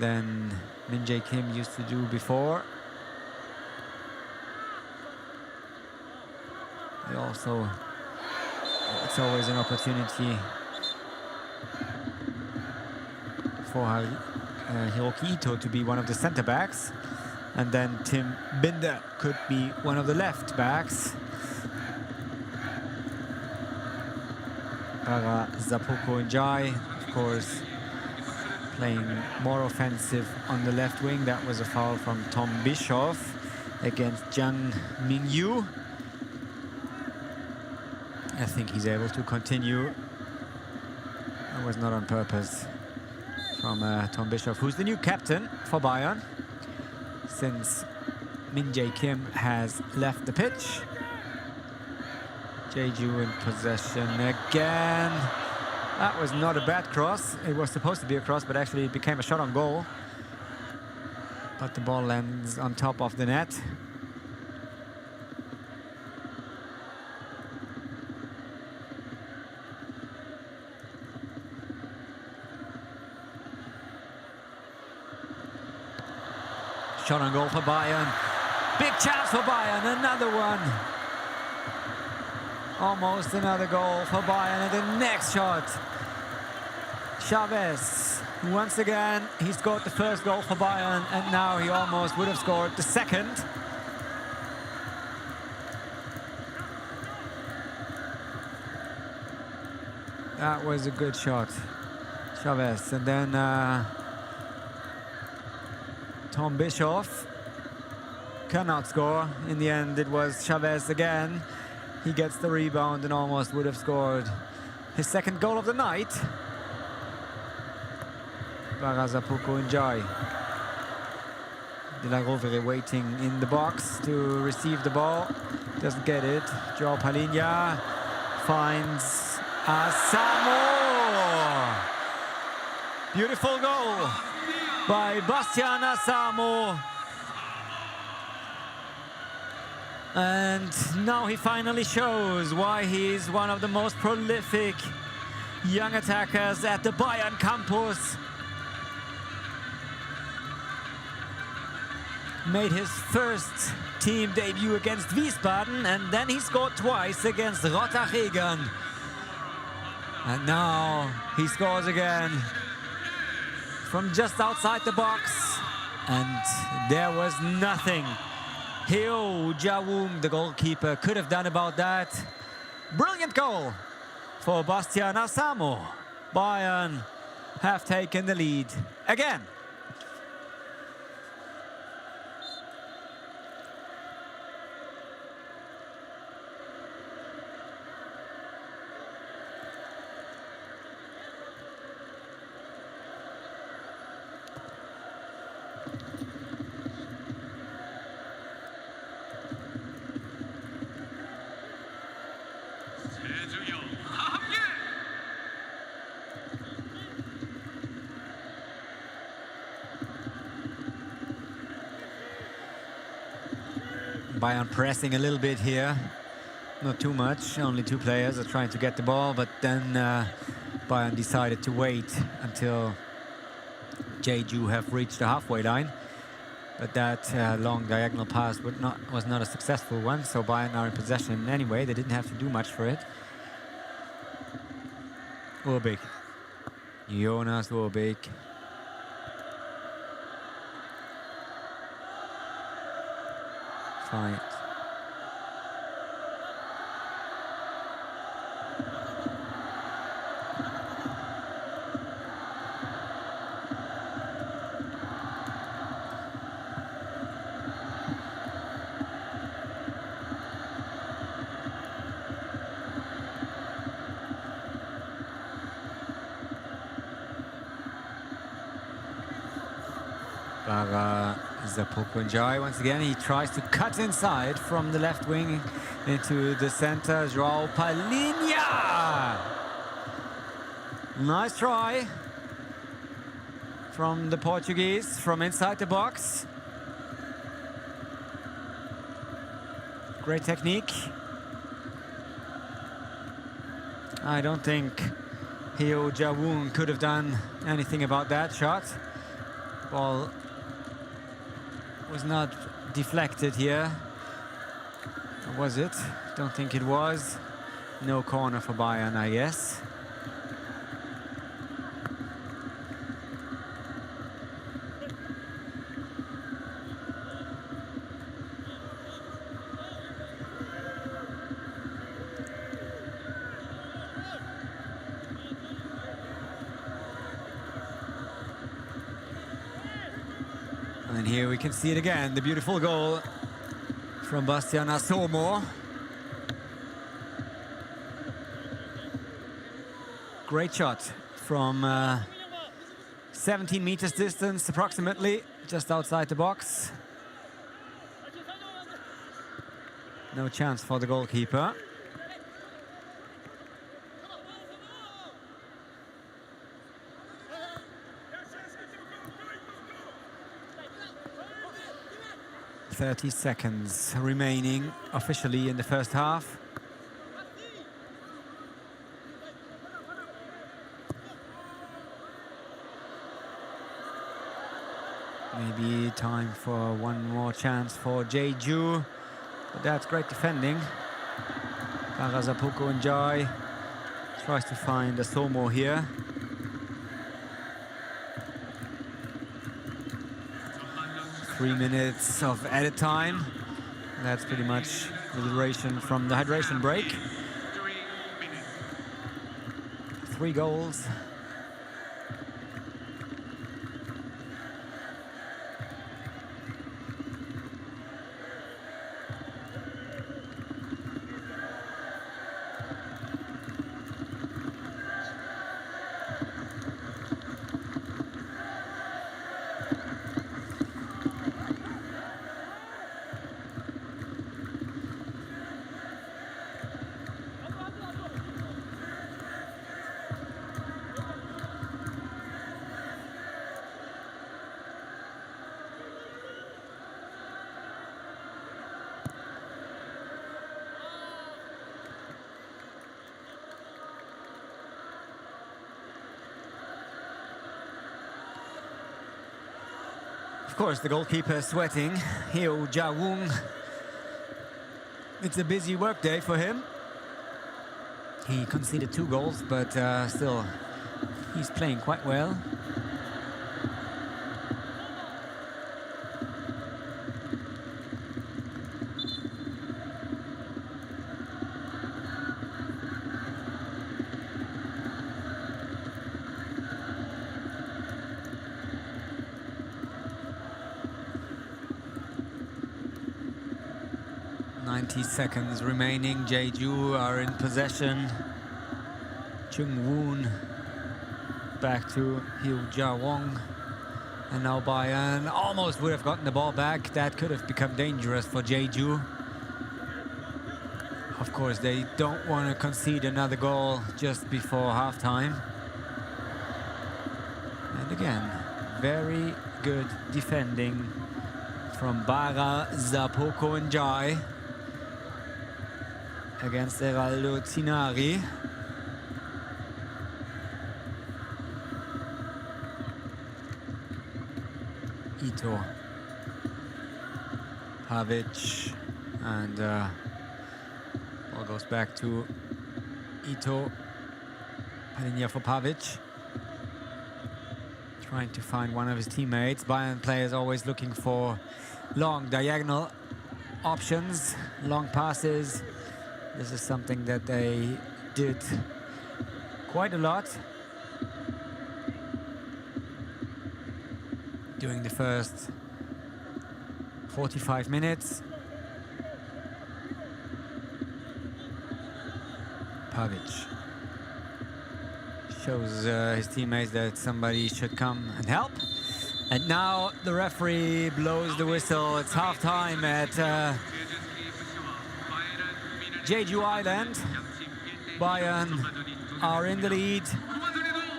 than Min Jae Kim used to do before. He also, it's always an opportunity for Hiroki Ito to be one of the center backs. And then Tim Binder could be one of the left backs. Zapoko Njai, of course, playing more offensive on the left wing. That was a foul from Tom Bischoff against Jang Mingyu. I think he's able to continue. That was not on purpose from Tom Bischoff, who's the new captain for Bayern since Min Jae Kim has left the pitch. Jeju in possession again. That was not a bad cross. It was supposed to be a cross, but actually it became a shot on goal. But the ball lands on top of the net. Shot on goal for Bayern. Big chance for Bayern, another one. Almost another goal for Bayern, and the next shot. Chavez Once again, he scored the first goal for Bayern, and now he almost would have scored the second. That was a good shot, Chavez. And then Tom Bischoff cannot score. In the end, it was Chavez again. He gets the rebound and almost would have scored his second goal of the night. Barazapuku Njai. De La Rovere waiting in the box to receive the ball. Doesn't get it. Joao Palinha finds Asamo. Beautiful goal by Bastian Asamo. And now he finally shows why he's one of the most prolific young attackers at the Bayern campus. Made his first team debut against Wiesbaden, and then he scored twice against Rottach-Egern. And now he scores again from just outside the box, and there was nothing Heo Jawung, the goalkeeper, could have done about that. Brilliant goal for Bastian Asamo. Bayern have taken the lead again. Bayern pressing a little bit here, not too much, only two players are trying to get the ball, but then Bayern decided to wait until Jeju have reached the halfway line. But that long diagonal pass was not a successful one, so Bayern are in possession anyway. They didn't have to do much for it. Urbik. Jonas Urbik. Fine. Zapukunjai once again, he tries to cut inside from the left wing into the center. Joao Palinha! Nice try from the Portuguese from inside the box. Great technique. I don't think Heo Jawung could have done anything about that shot. Ball was not deflected here. Or was it? Don't think it was. No corner for Bayern, I guess. And here we can see it again, the beautiful goal from Bastian Asamo. Great shot from 17 meters distance, approximately, just outside the box. No chance for the goalkeeper. .30 seconds remaining officially in the first half. Maybe time for one more chance for Jeju, but that's great defending. Barazapuku Njai tries to find Asamo here. 3 minutes of added time. That's pretty much the duration from the hydration break. 3 goals. Of course, the goalkeeper is sweating. Heo Ja-woong. It's a busy work day for him. He conceded 2 goals, but still, he's playing quite well. Seconds remaining. Jeju are in possession. Chung-woon back to Heo Ja-woong. And now Bayern almost would have gotten the ball back. That could have become dangerous for Jeju. Of course, they don't want to concede another goal just before halftime. And again, very good defending from Bara, Zapoko and Jai against Eraldo Tinari. Ito, Pavic, and ball goes back to Ito. Palinia for Pavic, trying to find one of his teammates. Bayern players always looking for long diagonal options, long passes. This is something that they did quite a lot during the first 45 minutes. Pavic shows his teammates that somebody should come and help. And now the referee blows the whistle. It's half-time at Jeju Island. Bayern are in the lead.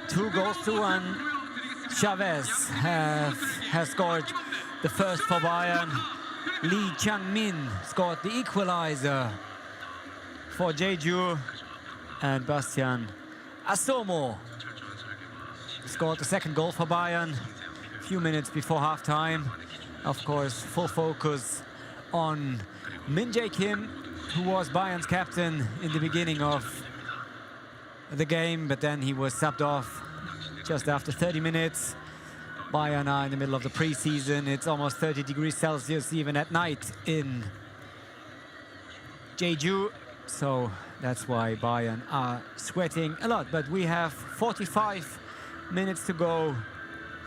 2 goals to 1. Chavez has scored the first for Bayern. Lee Chang-min scored the equalizer for Jeju. And Bastian Asomo scored the second goal for Bayern a few minutes before halftime. Of course, full focus on Min Jae Kim, who was Bayern's captain in the beginning of the game, but then he was subbed off just after 30 minutes. Bayern are in the middle of the preseason. It's almost 30 degrees Celsius even at night in Jeju. So that's why Bayern are sweating a lot. But we have 45 minutes to go.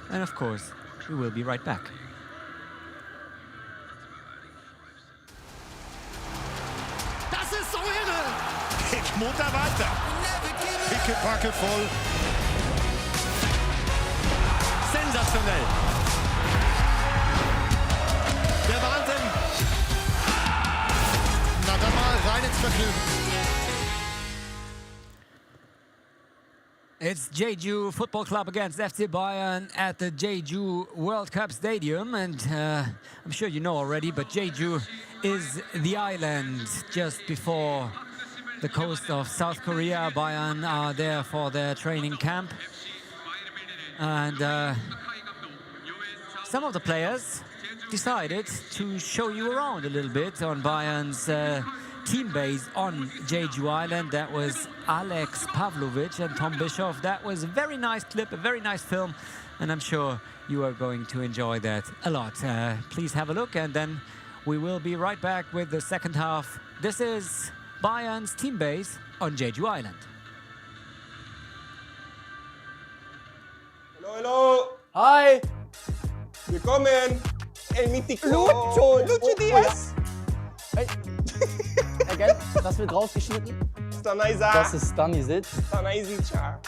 And of course, we will be right back. Das ist so irre! Geht munter weiter. Pickepacke voll. Sensationell! Der Wahnsinn! Na dann mal rein ins Vergnügen. It's Jeju Football Club against FC Bayern at the Jeju World Cup Stadium. And I'm sure you know already, but Jeju is the island just before the coast of South Korea. Bayern are there for their training camp. And some of the players decided to show you around a little bit on Bayern's team base on Jeju Island. That was Alex Pavlovic and Tom Bischoff. That was a very nice clip, a very nice film and I'm sure you are going to enjoy that a lot. Please have a look, and then we will be right back with the second half. This is Bayern's team base on Jeju Island. Hello, hello. Hi! Willkommen. El Mítico. Lucho Diaz. Hey. Again, das wird rausgeschnitten. Stanaysa. Das ist Stanisic. Stanaysica.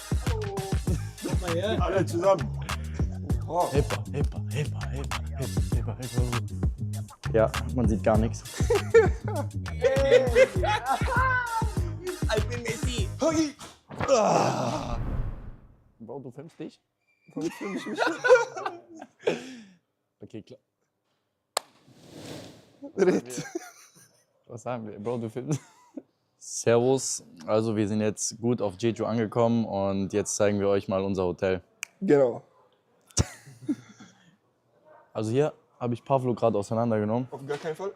Alle zusammen. Oh. Hipper. Ja, man sieht gar nichts. Ich bin Messi. Bro, du filmst dich? Okay, klar. Red. Was sagen wir? Bro, du filmst. Servus, also wir sind jetzt gut auf Jeju angekommen und jetzt zeigen wir euch mal unser Hotel. Genau. Also hier habe ich Pavlo gerade auseinandergenommen. Auf gar keinen Fall.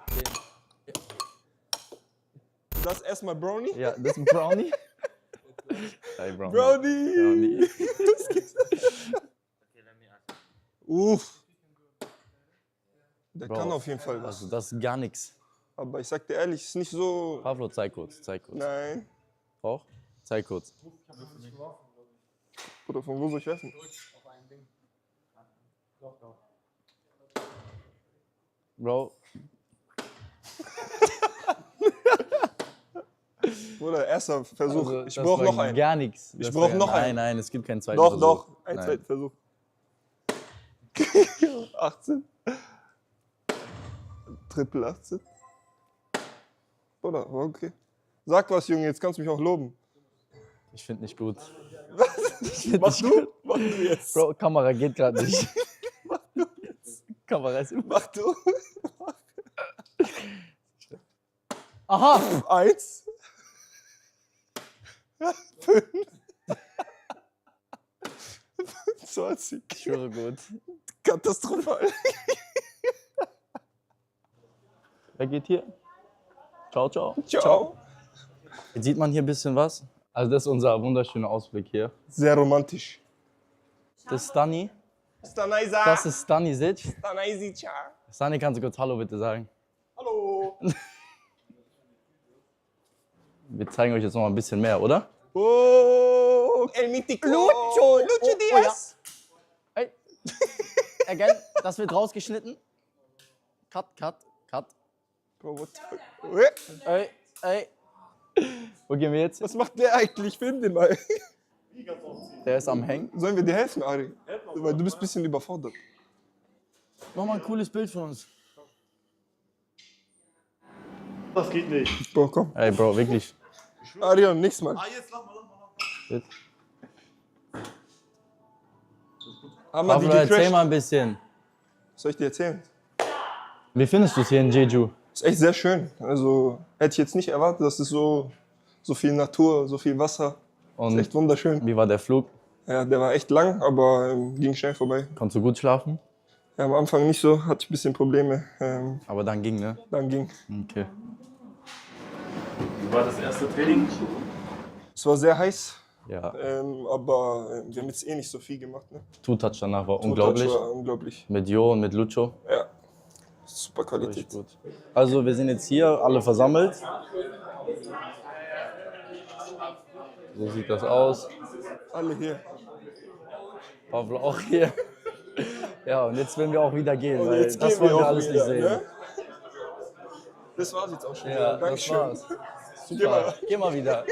Das ist erstmal Brownie. Ja, das ist ein Brownie. Hey, Brownie. Brownie. Uff. Der Bro, kann auf jeden Fall was. Also das ist gar nichts. Aber ich sag dir ehrlich, ist nicht so. Pavlo, zeig kurz. Nein. Auch? Zeig kurz. Oder von wo soll ich essen? Bro, Oder erster Versuch. also, Ich das brauche war noch einen. Gar nichts. Ich Das brauch war- noch einen. Nein, es gibt keinen zweiten Doch, Versuch. doch. Ein Nein. zweiter Versuch. 18. Triple 18. Oder? Okay. Sag was, Junge, jetzt kannst du mich auch loben. Ich finde nicht gut. Mach du? Mach du jetzt. Bro, Kamera geht gerade nicht. Kamera ist immer. Mach du. Aha! 1. 5. 20. Ich schwöre gut. Katastrophal. Wer geht hier? Ciao, ciao. Ciao. Jetzt sieht man hier ein bisschen was. Also das ist unser wunderschöner Ausblick hier. Sehr romantisch. Das ist Stani. Stanaysa. Das ist Stanisic. Stanaysica. Stani, kannst du kurz Hallo bitte sagen? Hallo. Wir zeigen euch jetzt noch mal ein bisschen mehr, oder? Oh, El Mítico. Lucho Diaz. Hey. Again, das wird rausgeschnitten. Cut. Bro, what the fuck? Ey. Wo gehen wir jetzt? Was macht der eigentlich? Film den mal. Der ist am Hängen. Sollen wir dir helfen, Ari? Weil du bist ein bisschen überfordert. Mach mal ein cooles Bild von uns. Das geht nicht. Bro, komm. Ey, Bro, wirklich. Arion, nächstes Mal. Jetzt lach mal. Jetzt. Haben wir die Pavlo, erzähl gecrashed? mal ein bisschen. Was soll ich dir erzählen? Wie findest du es hier in Jeju? Ist echt sehr schön. Also hätte ich jetzt nicht erwartet, dass es so viel Natur, so viel Wasser. Und Ist echt wunderschön. wie war der Flug? Ja, der war echt lang, aber ging schnell vorbei. Konntest du gut schlafen? Ja, am Anfang nicht so, hatte ich ein bisschen Probleme. Aber dann ging, ne? Dann ging. Okay. Wie war das erste Training? Es war sehr heiß, Ja, aber wir haben jetzt eh nicht so viel gemacht. Ne? Two-Touch danach war Das unglaublich. war unglaublich. Mit Jo und mit Lucho. Ja, super Richtig Qualität. gut. Also wir sind jetzt hier alle versammelt. So sieht das aus. Alle hier. Pavlo auch hier. Ja, und jetzt werden wir auch wieder gehen, Und weil jetzt das gehen wir wollen wir auch alles wieder, nicht sehen. ne? Das war's jetzt auch schon wieder. Ja, das Dankeschön. war's. Geh mal. Geh mal wieder.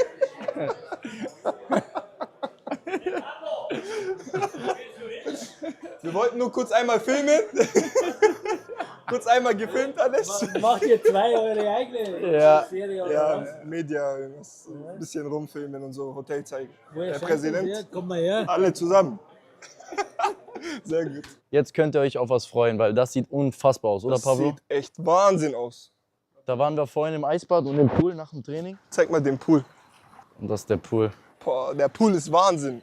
Wir wollten nur kurz einmal filmen. Kurz einmal gefilmt alles. Macht ihr zwei eure eigene Ja. Serie oder Ja, was? Media, irgendwas, ein bisschen rumfilmen und so, Hotel zeigen. Wo ihr Herr schenkt Präsident, uns her? Komm mal her. alle zusammen. Sehr gut. Jetzt könnt ihr euch auf was freuen, weil das sieht unfassbar aus, oder Das Pavlo? sieht echt Wahnsinn aus. Da waren wir vorhin im Eisbad und im Pool nach dem Training. Zeig mal den Pool. Und das ist der Pool. Boah, der Pool ist Wahnsinn.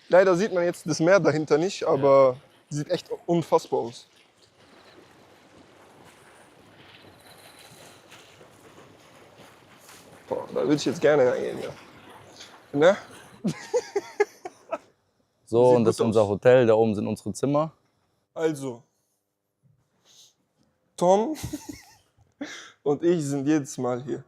Leider sieht man jetzt das Meer dahinter nicht, aber sieht echt unfassbar aus. Boah, da würde ich jetzt gerne reingehen. Ja. Ne? So, Sieht und das ist gut unser aus. Hotel. Da oben sind unsere Zimmer. Also, Tom und ich sind jedes Mal hier.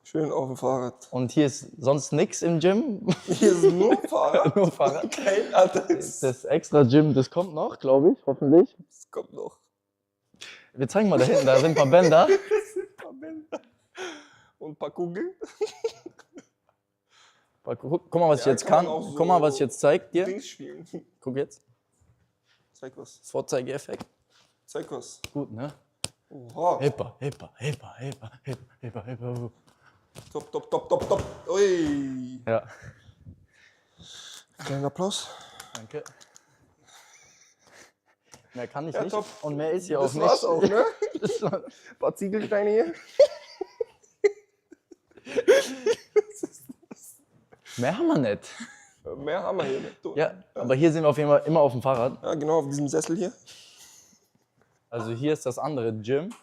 Schön auf dem Fahrrad. Und hier ist sonst nichts im Gym. Hier ist nur Fahrrad. Nur Fahrrad. Kein anderes. Das extra Gym, das kommt noch, glaube ich, hoffentlich. Das kommt noch. Wir zeigen mal da hinten, da sind ein paar Bänder. Ein paar Bänder. Und ein paar Kugeln. Guck mal, was ich Ja, jetzt kann kann. man auch so Guck mal, was ich jetzt zeig dir. Dings spielen. Guck jetzt. Zeig was. Vorzeigeeffekt. Zeig was. Gut, ne? Oha. Hipper, hipper, hipper, hipper, hipper, hipper, hipper. Top, top, top, top, top. Ui. Ja, Kleinen Applaus. danke. Mehr kann ich Ja, nicht. top. Und mehr ist hier auch Das nicht. war's auch, ne? Das war- Ein paar Ziegelsteine hier. Mehr haben wir nicht. Mehr haben wir hier nicht. Du. Ja, aber hier sind wir auf jeden Fall immer auf dem Fahrrad. Ja, genau, auf diesem Sessel hier. Also hier ist das andere Gym.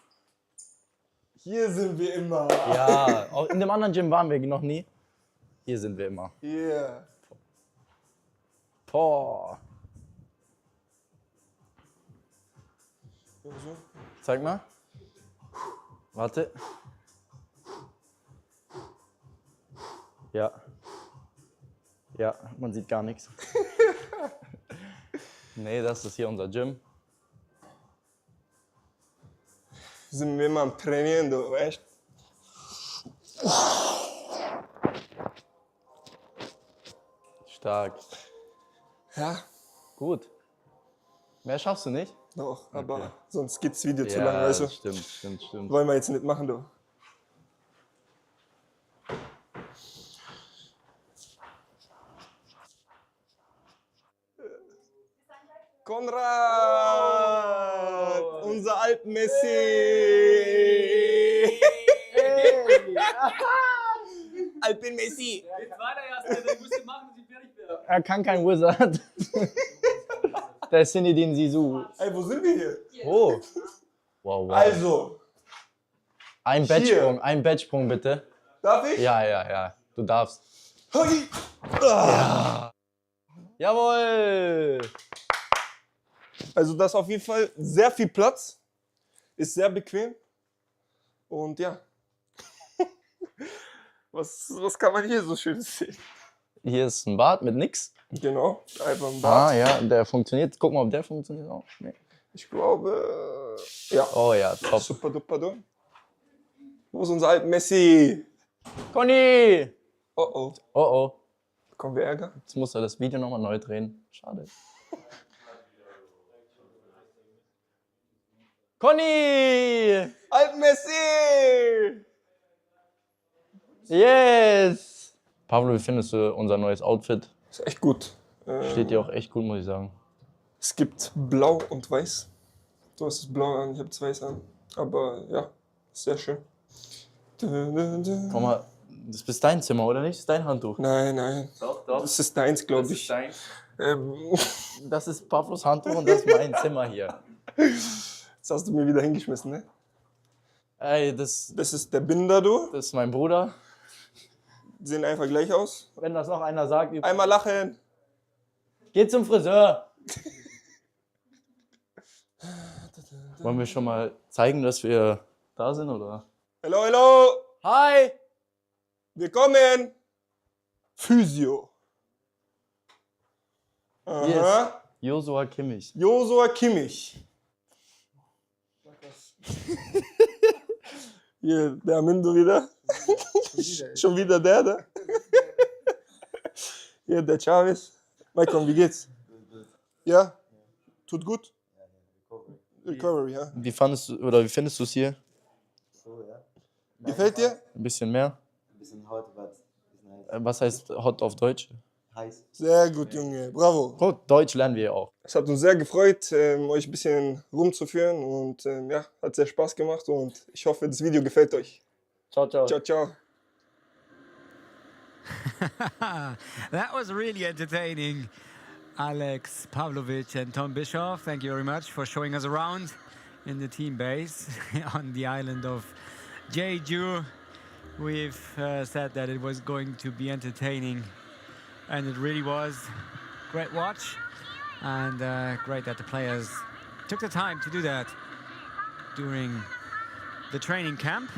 Hier sind wir immer. Ja, auch in dem anderen Gym waren wir noch nie. Hier sind wir immer. Yeah. Boah. Ja, so. Zeig mal. Warte. Ja. Ja, man sieht gar nichts. Nee, das ist hier unser Gym. Sind wir immer am Trainieren, du, weißt? Stark. Ja, Gut. Mehr schaffst du nicht? doch, aber sonst geht's das Video zu Ja, lang, weißt du? stimmt. Wollen wir jetzt nicht machen, du. Konrad! Unser Alp-Messi! Alpin-Messi! Er kann kein Wizard. Der ist Zinedine Zizou. Ey, wo sind wir hier? Oh. Wow. Also, Ein Bettsprung bitte. darf ich? Ja. Du darfst. Hey. Jawohl! Also das ist auf jeden Fall sehr viel Platz, ist sehr bequem und ja. Was kann man hier so Schönes sehen? Hier ist ein Bad mit nix. Genau, einfach ein Bad. Ah ja, der funktioniert. Guck mal, ob der funktioniert auch. Nee. Ich glaube, ja. Oh ja, top. Super duper dumm. Wo ist unser alter Messi? Conny! Oh oh, Oh oh. bekommen wir Ärger? Jetzt muss er das Video nochmal neu drehen. Schade. Conny! Alter Messi! Yes! Pablo, wie findest du unser neues Outfit? Ist echt gut. Steht dir auch echt gut, muss ich sagen. Es gibt Blau und Weiß. Du hast das Blau an, ich habe das Weiß an. Aber ja, ist sehr schön. Guck mal, das ist dein Zimmer, oder nicht? Das ist dein Handtuch. Nein. Doch. Das ist deins, glaube ich. dein. Ähm, Das ist Pablos Handtuch und das ist mein Zimmer hier. Jetzt hast du mir wieder hingeschmissen, ne? Ey, das Das ist der Binder, du. ist mein Bruder. Sehen einfach gleich aus. Wenn das noch einer sagt, Einmal lachen. geh zum Friseur. Wollen wir schon mal zeigen, dass wir da sind, oder? Hello, hello. Hi! Willkommen. Physio. Aha. Yes. Joshua Kimmich. Josua Kimmich. Hier, der Mindo wieder. Schon wieder der da. Hier, der Chavez. Maikon, wie geht's? Ja? Tut gut? Recovery, ja. Wie findest du es hier? Gefällt dir? Ein bisschen mehr? Ein bisschen hot, but it's nice. Was heißt hot auf Deutsch? Heiß. Sehr gut, Junge. Bravo. Oh, Deutsch lernen wir ja auch. Es hat uns sehr gefreut, euch ein bisschen rumzuführen und ja, hat sehr Spaß gemacht und ich hoffe, das Video gefällt euch. Ciao, ciao. Ciao, ciao. That was really entertaining. Alex Pavlovic and Tom Bischoff, thank you very much for showing us around in the team base on the island of Jeju. We've said that it was going to be entertaining, and it really was. great watch, and great that the players took the time to do that during the training camp.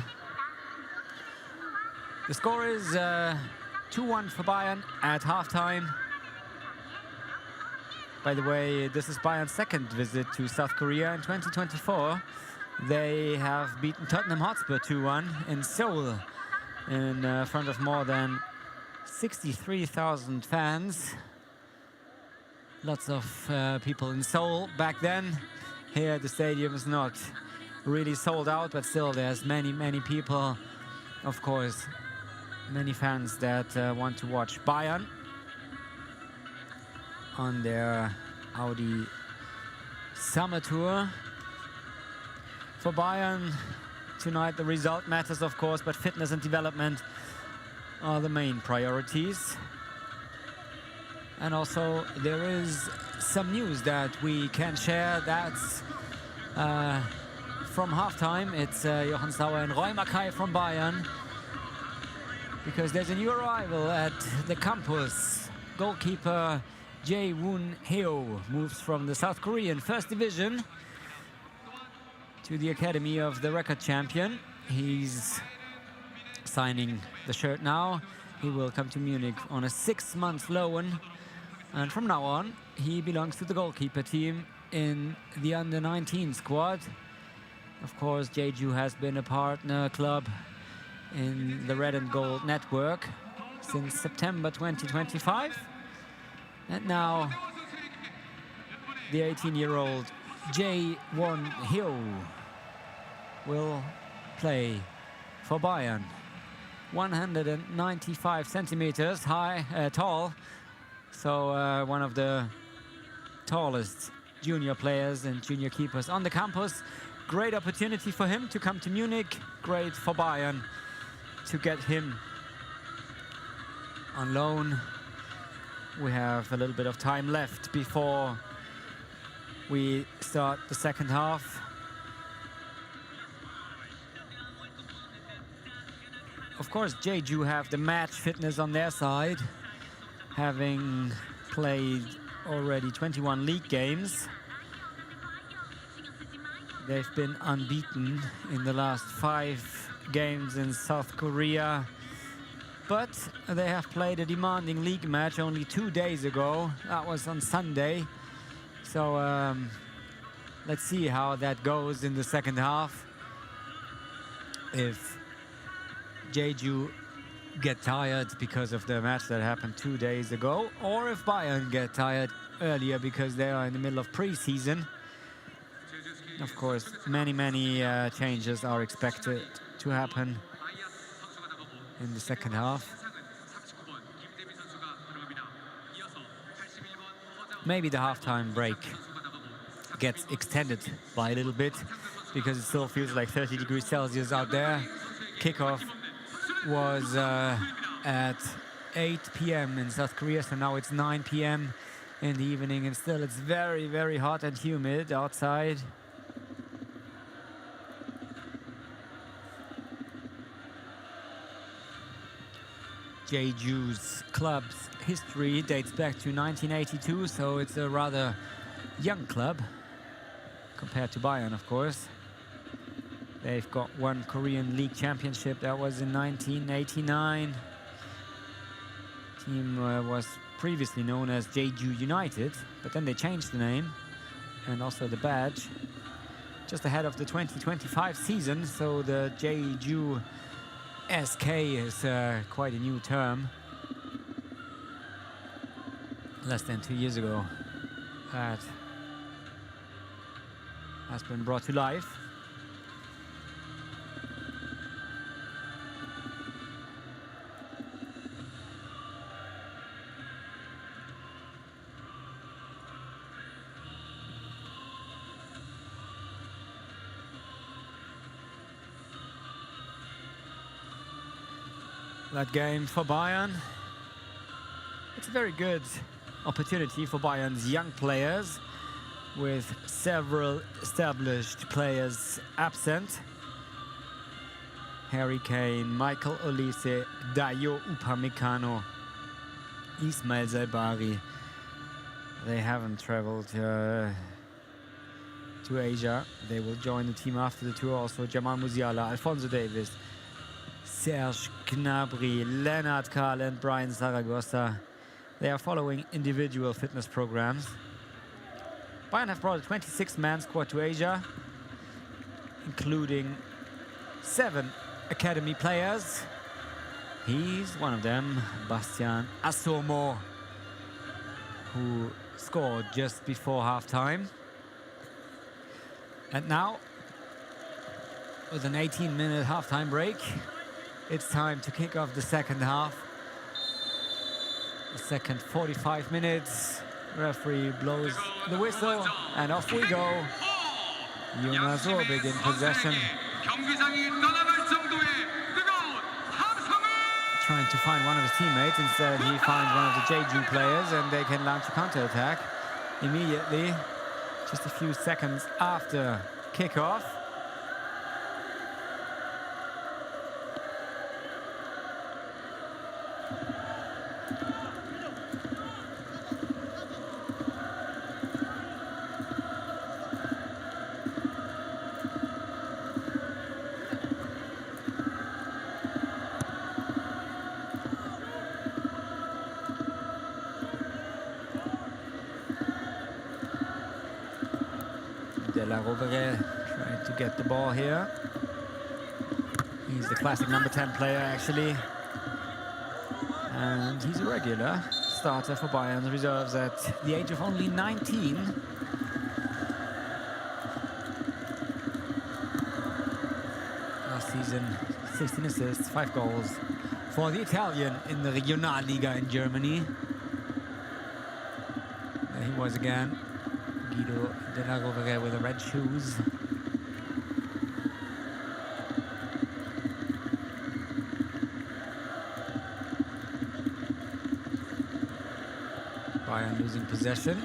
The score is 2-1 for Bayern at halftime. By the way, this is Bayern's second visit to South Korea in 2024. They have beaten Tottenham Hotspur 2-1 in Seoul in front of more than 63,000 fans. Lots of people in Seoul back then. Here the stadium is not really sold out, but still there's many people. Of course, many fans that want to watch Bayern on their Audi Summer Tour. For Bayern tonight, the result matters, of course, but fitness and development are the main priorities. And also, there is some news that we can share. That's from halftime. It's Johann Sauer and Roy Mackay from Bayern, because there's a new arrival at the campus. Goalkeeper Jae-woon Heo moves from the South Korean First Division to the academy of the record champion. He's signing the shirt now. He will come to Munich on a 6-month loan, and from now on he belongs to the goalkeeper team in the under-19 squad. Of course, Jeju has been a partner club in the Red and Gold network since September 2025. And now the 18-year-old Jae-won Hyo will play for Bayern. 195 centimeters tall, so one of the tallest junior players and junior keepers on the campus. Great opportunity for him to come to Munich. Great for Bayern to get him on loan. We have a little bit of time left before we start the second half. Of course, Jeju have the match fitness on their side, having played already 21 league games. They've been unbeaten in the last 5 games in South Korea, but they have played a demanding league match only 2 days ago. That was on Sunday. So let's see how that goes in the second half. If Jeju get tired because of the match that happened 2 days ago, or if Bayern get tired earlier because they are in the middle of pre-season. Of course, many changes are expected to happen in the second half. Maybe the halftime break gets extended by a little bit, because it still feels like 30 degrees Celsius out there. Kickoff was at 8 p.m. in South Korea, so now it's 9 p.m. in the evening, and still it's very hot and humid outside. Jeju's club's history dates back to 1982, so it's a rather young club compared to Bayern, of course. They've got one Korean League championship, that was in 1989. Team was previously known as Jeju United, but then they changed the name and also the badge just ahead of the 2025 season, so the Jeju SK is quite a new term. Less than 2 years ago that has been brought to life. That game for Bayern, it's a very good opportunity for Bayern's young players, with several established players absent. Harry Kane, Michael Olise, Dayo Upamecano, Ismail Saibari, They haven't traveled to Asia. They will join the team after the tour. Also Jamal Musiala, Alfonso Davis, Serge Gnabry, Lennart Kahl and Brian Zaragoza. They are following individual fitness programs. Bayern have brought a 26-man squad to Asia, including 7 academy players. He's one of them, Bastian Asomo, who scored just before halftime. And now, with an 18-minute halftime break, it's time to kick off the second half. The second 45 minutes. Referee blows the whistle, and off we go. Jonas Orbig in possession. Trying to find one of his teammates. Instead, he finds one of the Jeju players, and they can launch a counter-attack immediately, just a few seconds after kickoff. De La Rovere trying to get the ball here. He's the classic number 10 player, actually. And he's a regular starter for Bayern's reserves at the age of only 19. Last season, 16 assists, 5 goals for the Italian in the Regionalliga in Germany. There he was again. Guido De La Rovere with the red shoes. Bayern losing possession.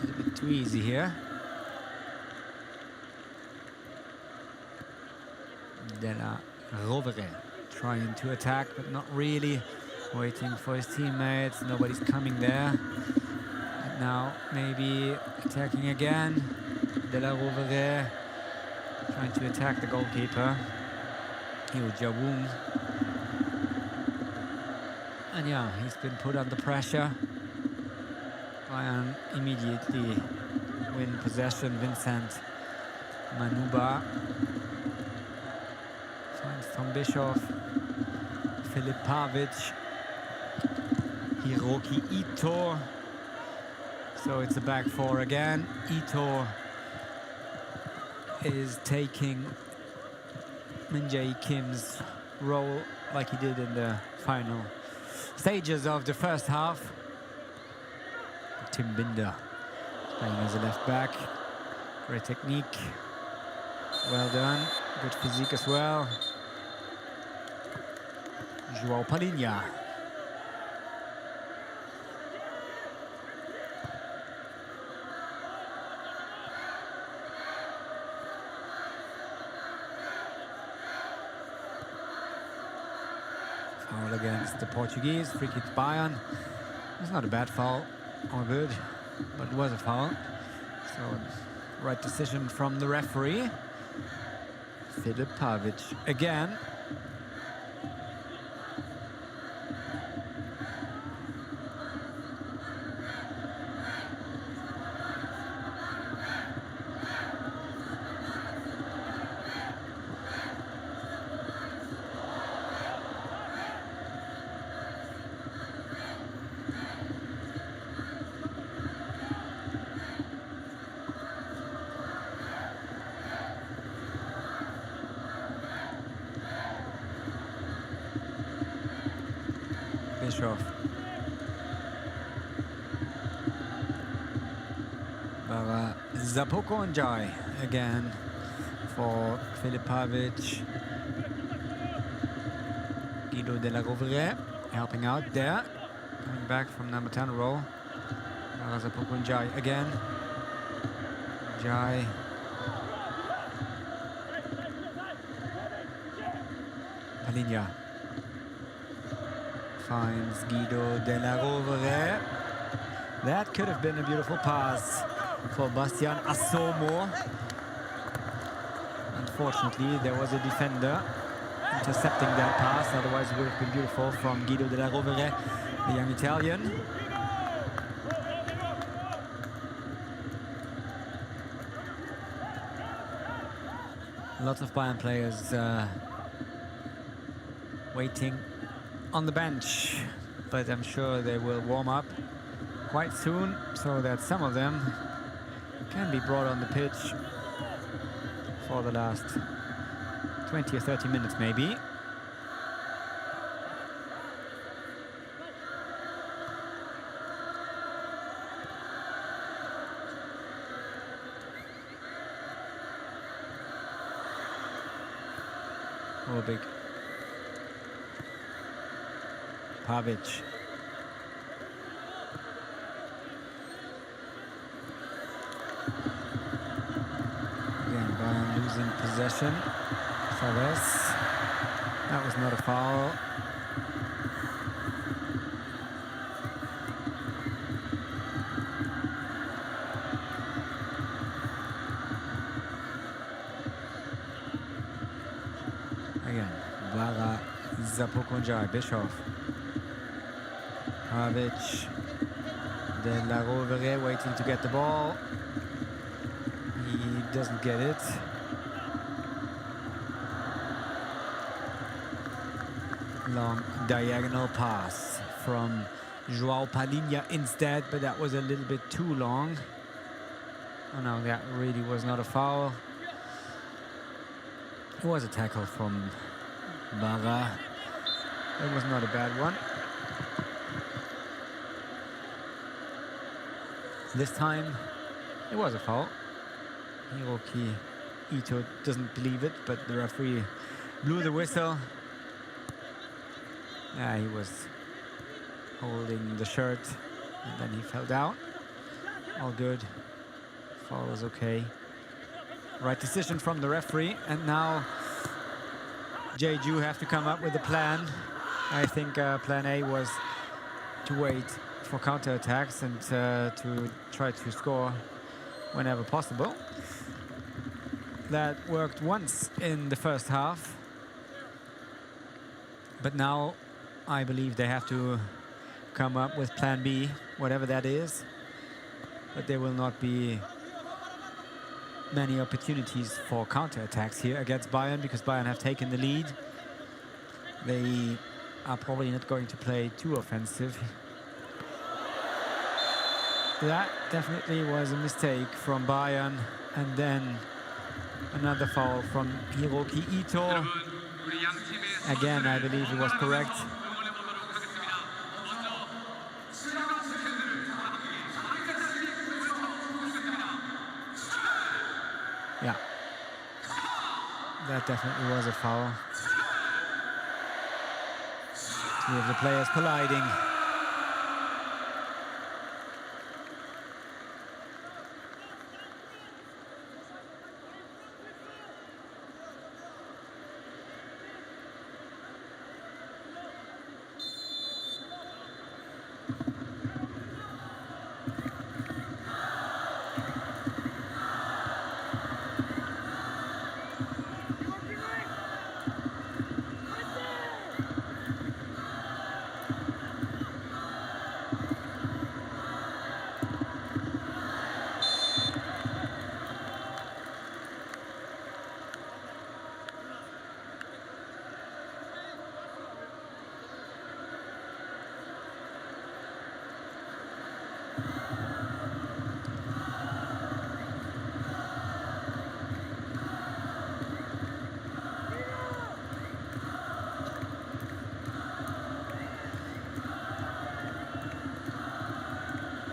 It's a bit too easy here. De La Rovere trying to attack, but not really. Waiting for his teammates. Nobody's coming there. Now maybe attacking again. De La Rovere trying to attack the goalkeeper. Hyo Ja-woong. And yeah, he's been put under pressure. Bayern immediately win possession. Vincent Manuba finds Tom Bischoff. Filip Pavic. Hiroki Ito. So it's a back 4 again. Ito is taking Min Jae Kim's role like he did in the final stages of the first half. Tim Binder playing as a left back. Great technique. Well done. Good physique as well. João Palhinha. Foul against the Portuguese. Free kick to Bayern. It's not a bad foul, or good, but it was a foul. So, right decision from the referee. Filip Pavic again. Bischoff. Bara Zapokonjai again for Filip Pavic. Guido De La Rovere helping out there. Coming back from number 10 role. Bara Zapokonjai again. Jai. Palhinha. Finds Guido De La Rovere. That could have been a beautiful pass for Bastian Assomo. Unfortunately, there was a defender intercepting that pass. Otherwise, it would have been beautiful from Guido della Rovere, the young Italian. Lots of Bayern players waiting on the bench, but I'm sure they will warm up quite soon so that some of them can be brought on the pitch for the last 20 or 30 minutes maybe. Big Pavic. Again, Bayern losing possession. Chavez. That was not a foul. Again, Bara, Zapokonjai, Bischoff. Pavic, De La Rovere waiting to get the ball. He doesn't get it. Long diagonal pass from João Palhinha instead, but that was a little bit too long. Oh no, that really was not a foul. It was a tackle from Bara. It was not a bad one. This time, it was a foul. Hiroki Ito doesn't believe it, but the referee blew the whistle. Yeah, he was holding the shirt, and then he fell down. All good. Foul was okay. Right decision from the referee, and now Jeju have to come up with a plan. I think plan A was to wait for counterattacks and to try to score whenever possible. That worked once in the first half, but now I believe they have to come up with plan B, whatever that is. But there will not be many opportunities for counterattacks here against Bayern because Bayern have taken the lead. They are probably not going to play too offensive. That definitely was a mistake from Bayern, and then another foul from Hiroki Ito. Again, I believe he was correct. Yeah, that definitely was a foul. Two of the players colliding.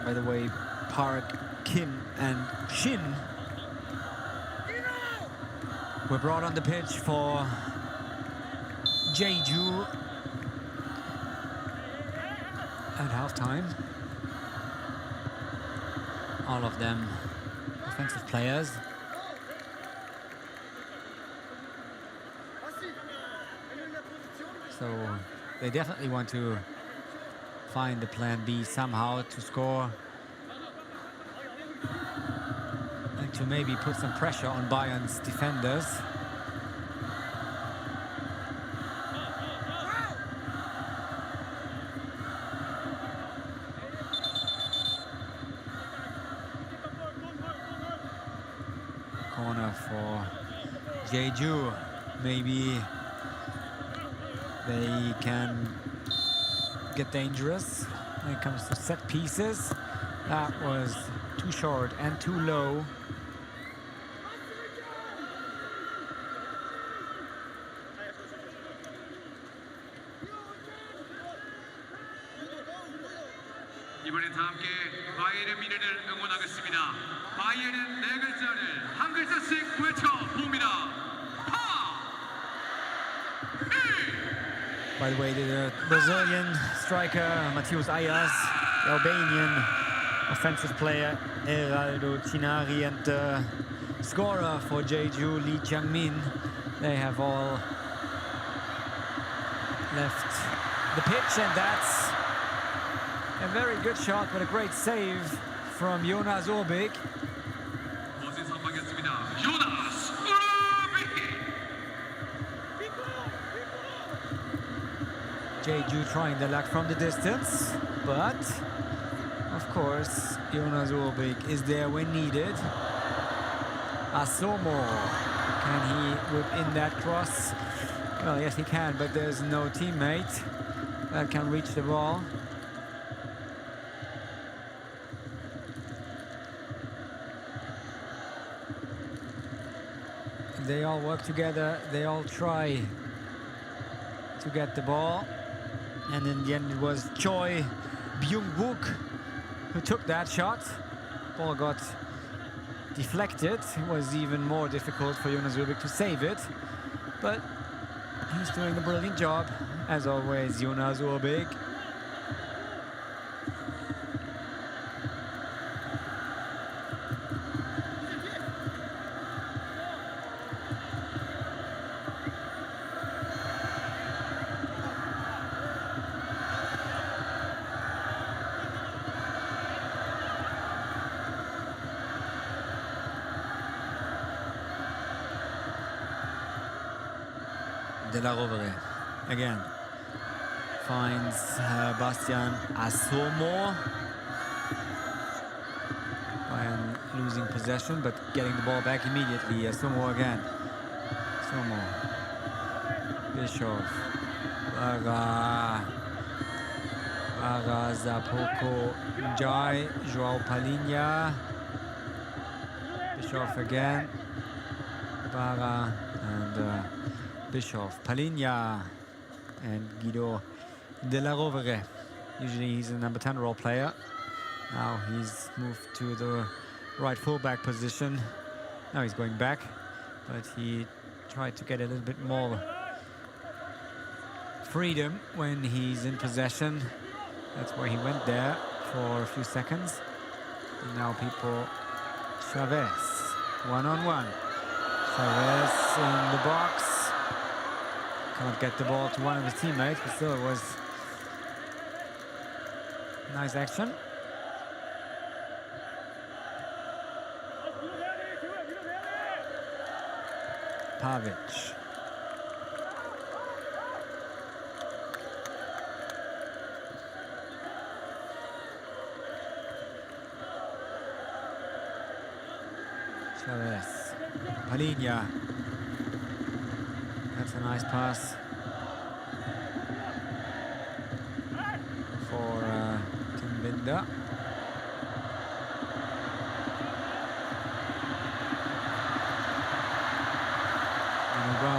By the way, Park, Kim and Shin were brought on the pitch for Jeju at halftime. All of them offensive players. So they definitely want to find the plan B somehow to score to maybe put some pressure on Bayern's defenders. Corner for Jeju. Maybe they can get dangerous when it comes to set pieces. That was too short and too low. 이번엔 다 함께 바이에른 미래를 응원하겠습니다. 바이에른 네 글자를 한 글자씩 외쳐봅니다. By the way, the Brazilian striker Matheus Ayas, the Albanian offensive player Eraldo Tinari, and the scorer for Jeju, Lee Chang-min, they have all left the pitch, and that's a very good shot, but a great save from Jonas Orbik. 멋진 선방이었습니다. 요나스 우르비. Jeju trying the luck from the distance, but of course Jonas Orbik is there when needed. Asomo, can he whip in that cross? Well, yes he can, but there's no teammate that can reach the ball. They all work together, they all try to get the ball, and in the end it was Choi Byung-wook who took that shot. Ball got deflected. It was even more difficult for Jonas Orbik to save it, but he's doing a brilliant job as always, Jonas Orbik. De la Rovere again finds Bastian Asomo. Bayern losing possession but getting the ball back immediately. Asomo again. Asomo. Bischoff. Baga Zapoko Jai. Joao Palinha. Bischoff again. Baga and Bischoff, Palinha, and Guido De La Rovere. Usually he's a number 10 role player. Now he's moved to the right fullback position. Now he's going back, but he tried to get a little bit more freedom when he's in possession. That's why he went there for a few seconds. And now people, Chavez, one-on-one. Chavez in the box. Can't get the ball to one of his teammates, but still it was nice action. Pavic. Chavez. Palinha. That's a nice pass for Tim Binder. Anuba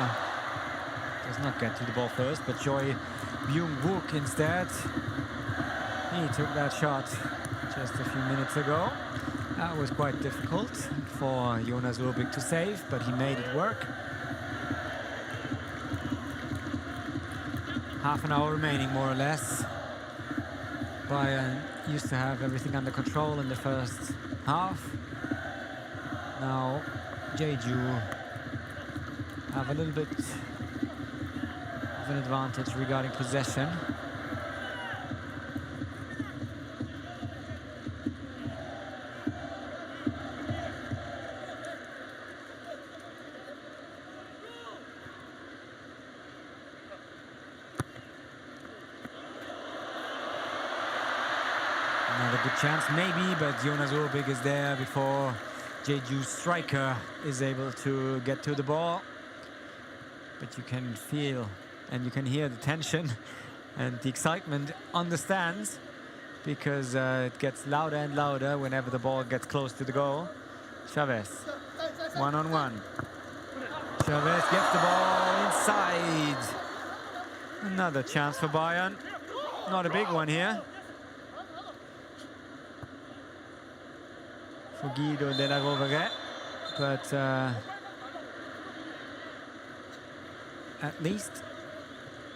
does not get to the ball first, but Choi Byung-wook instead. He took that shot just a few minutes ago. That was quite difficult for Jonas Orbik to save, but he made it work. Half an hour remaining, more or less. Bayern used to have everything under control in the first half. Now Jeju have a little bit of an advantage regarding possession. chance maybe, but Jonas Urbig is there before Jeju's striker is able to get to the ball. But you can feel and you can hear the tension and the excitement on the stands, because it gets louder and louder whenever the ball gets close to the goal. Chavez, one-on-one. Chavez gets the ball inside. Another chance for Bayern. Not a big one here. For Guido de la Rovere, but at least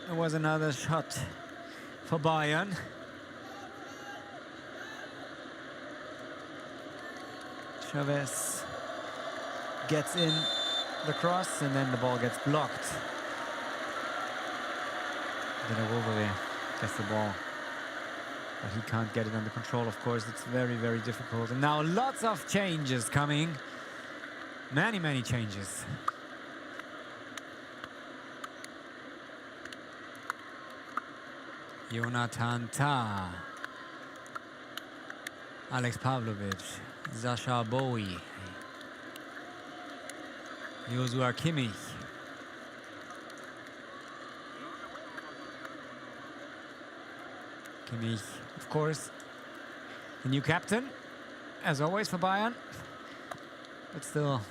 there was another shot for Bayern. Chavez gets in the cross and then the ball gets blocked. De la Rovere gets the ball, but he can't get it under control, of course. It's very, very difficult. And now lots of changes coming. Many changes. Jonathan Tah, Alex Pavlovic, Sasha Bowie, Joshua Kimmich, of course, the new captain, as always for Bayern. But still,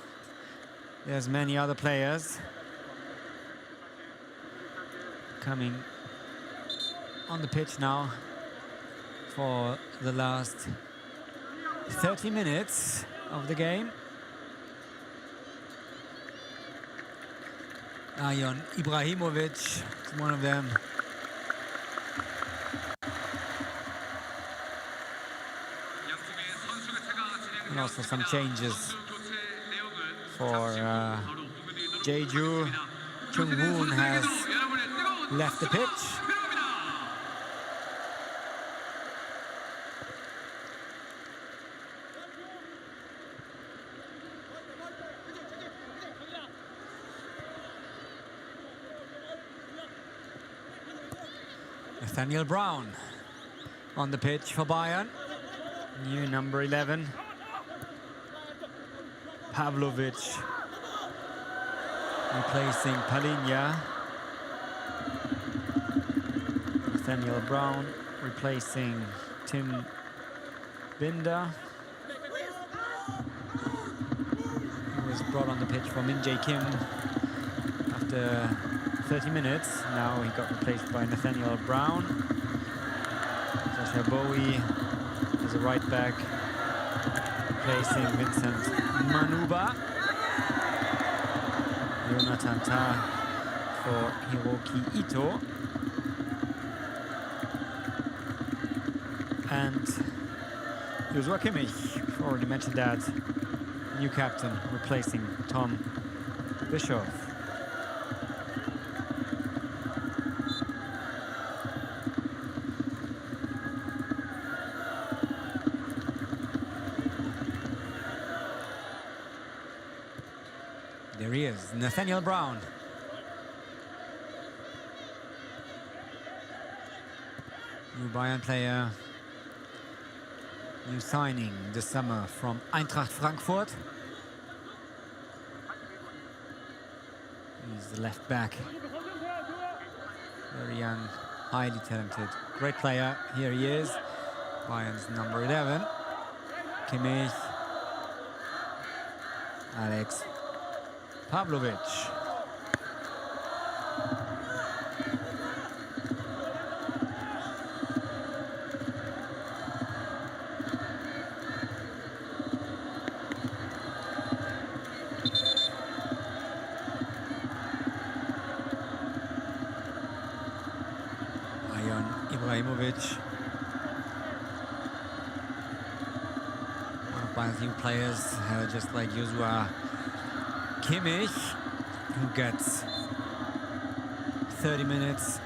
there's many other players coming on the pitch now for the last 30 minutes of the game. Ayon Ibrahimovic is one of them. And also some changes for Jeju. Chung Woon has left the pitch. Nathaniel Brown on the pitch for Bayern. New number 11. Pavlovic replacing Palinja. Nathaniel Brown replacing Tim Binder, who was brought on the pitch for Min Jae Kim after 30 minutes. Now he got replaced by Nathaniel Brown. Sasha Bowie as a right back, replacing Vincent Manuba. Jonathan Tah for Hiroki Ito. And Joshua Kimmich, already mentioned that, new captain, replacing Tom Bischoff. There he is, Nathaniel Brown. New Bayern player, new signing this summer from Eintracht Frankfurt. He's the left back. Very young, highly talented, great player. Here he is, Bayern's number 11. Kimmich, Alex Pavlovic. Ayon Ibrahimovic. One of Bayern's new players, just like Joshua Kimmich, who gets 30 minutes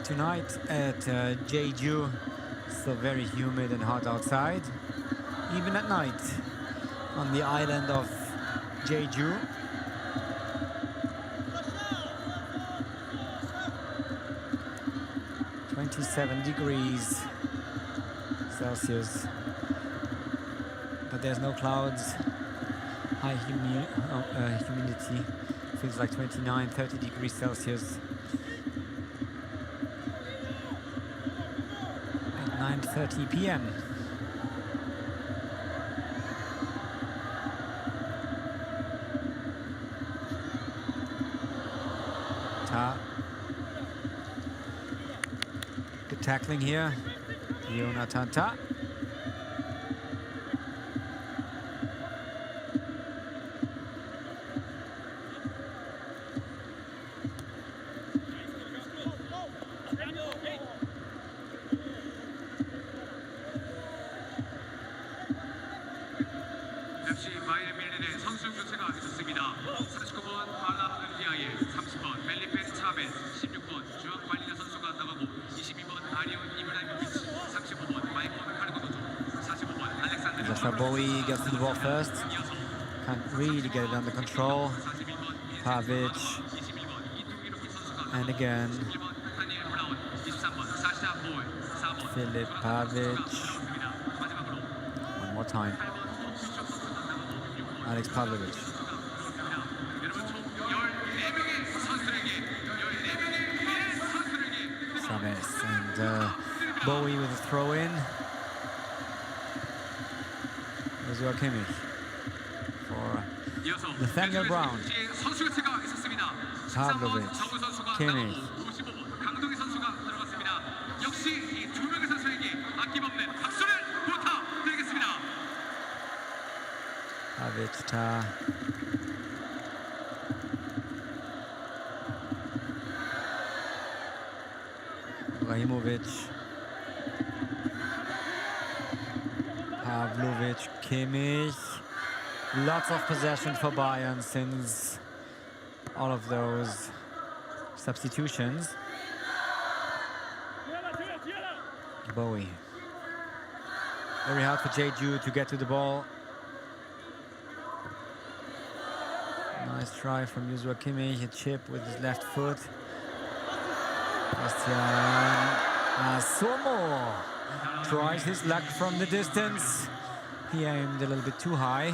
tonight at Jeju. Still very humid and hot outside, even at night on the island of Jeju. .27 degrees Celsius. But there's no clouds. High humidity. Feels like 29, 30 degrees Celsius. At 9:30 p.m. Good tackling here. Jonathan Ta. FC 바이에른 뮌헨의 선수 교체가 있었습니다. 39번 발라르디아의 30번 벨리페 차벤, 16번 주역 발리나 선수가 나가고 22번 아리온 이브라이모비치, 35번 마이콘 카르고도조, 45번 알렉산드르 Sasha Bowie gets to the ball first. Can't really get it under control. Pavic. And again. Philip Pavic. One more time. Alex Pavlovic. Chavez and Bowie with a throw in. Joshua Kimmich for Nathaniel Brown. Pavlovic, Kimmich. Pavic, Ta. Ibrahimovic. Pavlovic, Kimmich. Lots of possession for Bayern since all of those substitutions. Bowie. Very hard for Jeju to get to the ball. Nice try from Joshua Kimmich, a chip with his left foot. Christian Asomo tries his luck from the distance. He aimed a little bit too high.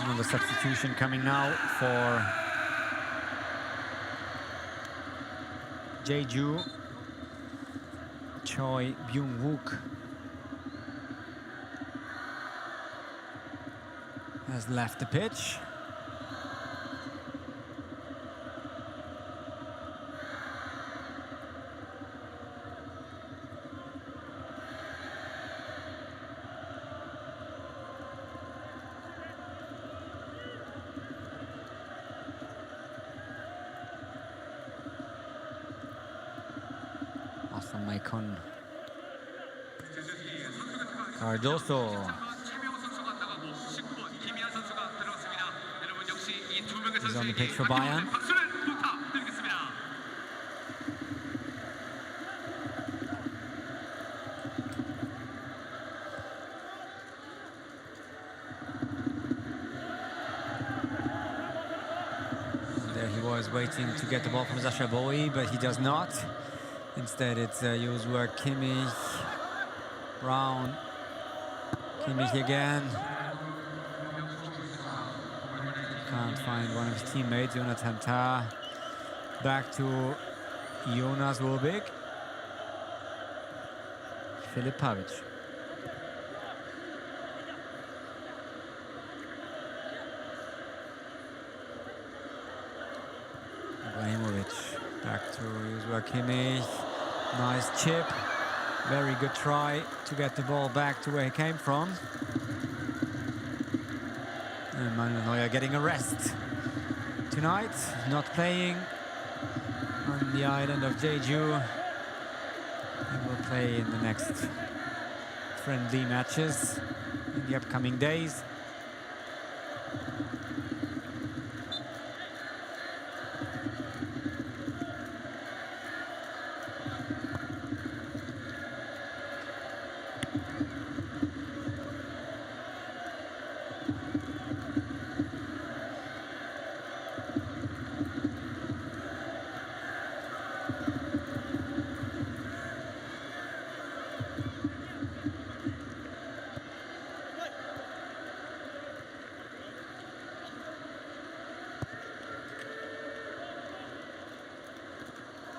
Another substitution coming now for Jeju. Choi Byung-wook has left the pitch. Maicon. Cardoso. He's on the pitch for Bayern. There he was waiting to get the ball from Sasha Bowie, but he does not. Instead, it's Joshua Kimmich, Brown, Kimmich again. Can't find one of his teammates, Jonathan Ta. Back to Jonas Wobig. Philip Pavic. Ibrahimovic. Back to Joshua Kimmich. Nice chip. Very good try to get the ball back to where he came from. And Manuel Neuer getting a rest tonight. Not playing on the island of Jeju. He will play in the next friendly matches in the upcoming days.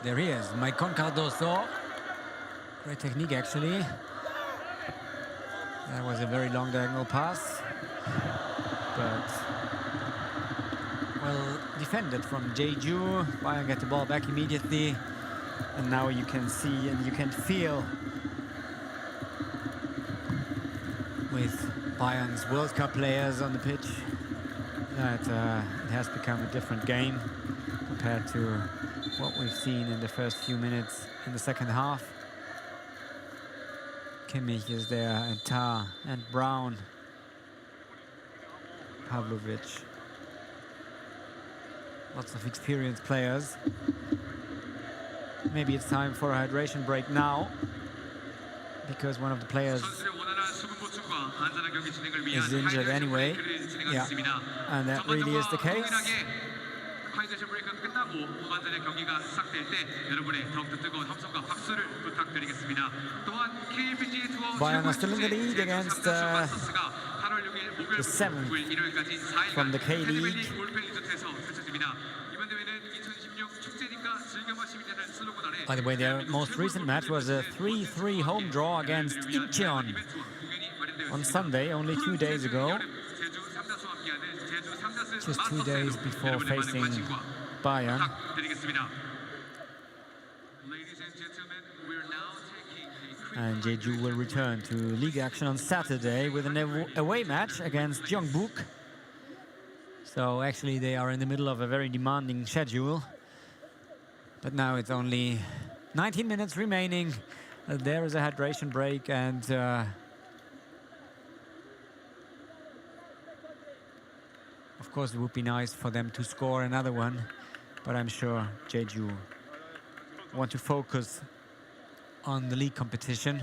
There he is, Maicon Cardoso. Great technique, actually. That was a very long diagonal pass, but well defended from Jeju. Bayern get the ball back immediately, and now you can see and you can feel with Bayern's World Cup players on the pitch that it has become a different game compared to what we've seen in the first few minutes in the second half. Kimmich is there, and Tah, and Brown, Pavlovic. Lots of experienced players. Maybe it's time for a hydration break now, because one of the players is injured anyway. Yeah, and that really is the case. 하이드레이션 브레이크가 끝나고 후반전의 경기가 시작될 때 여러분의 더욱더 뜨거운 함성과 박수를 부탁드리겠습니다. 또한 KLPGA 투어 Bayern are still in the lead against the 7th from the K League. By the way, their most recent match was a 3-3 home draw against Incheon on Sunday, only 2 days ago. Just 2 days before facing Bayern. And Jeju will return to league action on Saturday with an away match against Gyeongbuk. So actually they are in the middle of a very demanding schedule. But now it's only 19 minutes remaining. There is a hydration break, and of course, it would be nice for them to score another one, but I'm sure Jeju want to focus on the league competition.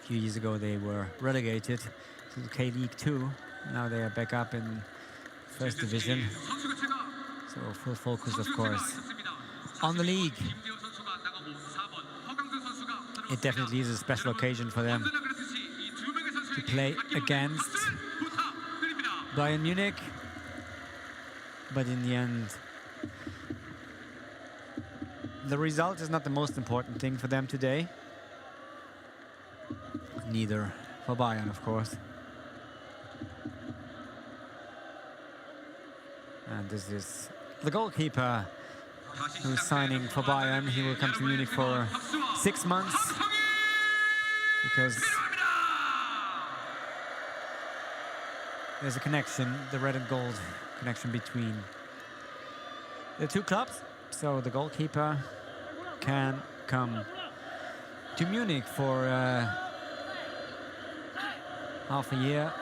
A few years ago, they were relegated to the K League 2. Now they are back up in first division. So full focus, of course, on the league. It definitely is a special occasion for them to play against Bayern Munich, but in the end the result is not the most important thing for them today, neither for Bayern, of course. And this is the goalkeeper who's signing for Bayern. He will come to Munich for 6 months because there's a connection, the red and gold connection between the two clubs. So the goalkeeper can come to Munich for half a year,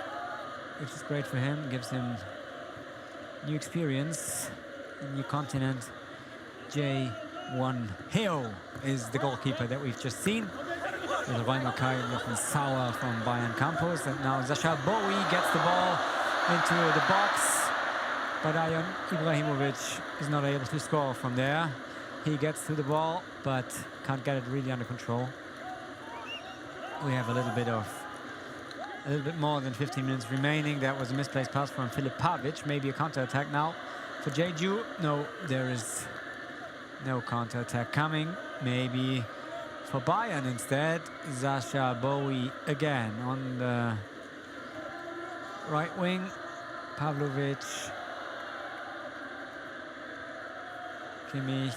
which is great for him, gives him new experience, a new continent. J1 Heo is the goalkeeper that we've just seen, with Reimer Kai and Jochen Sauer from Bayern Campus. And now Sasha Bowie gets the ball into the box, but Ayon Ibrahimovic is not able to score from there. He gets to the ball, but can't get it really under control. We have a little bit more than 15 minutes remaining. That was a misplaced pass from Filip Pavic. Maybe a counter-attack now for Jeju. No, there is no counter-attack coming. Maybe for Bayern instead. Sasha Bowie again on the right wing. Pavlovic, Kimmich,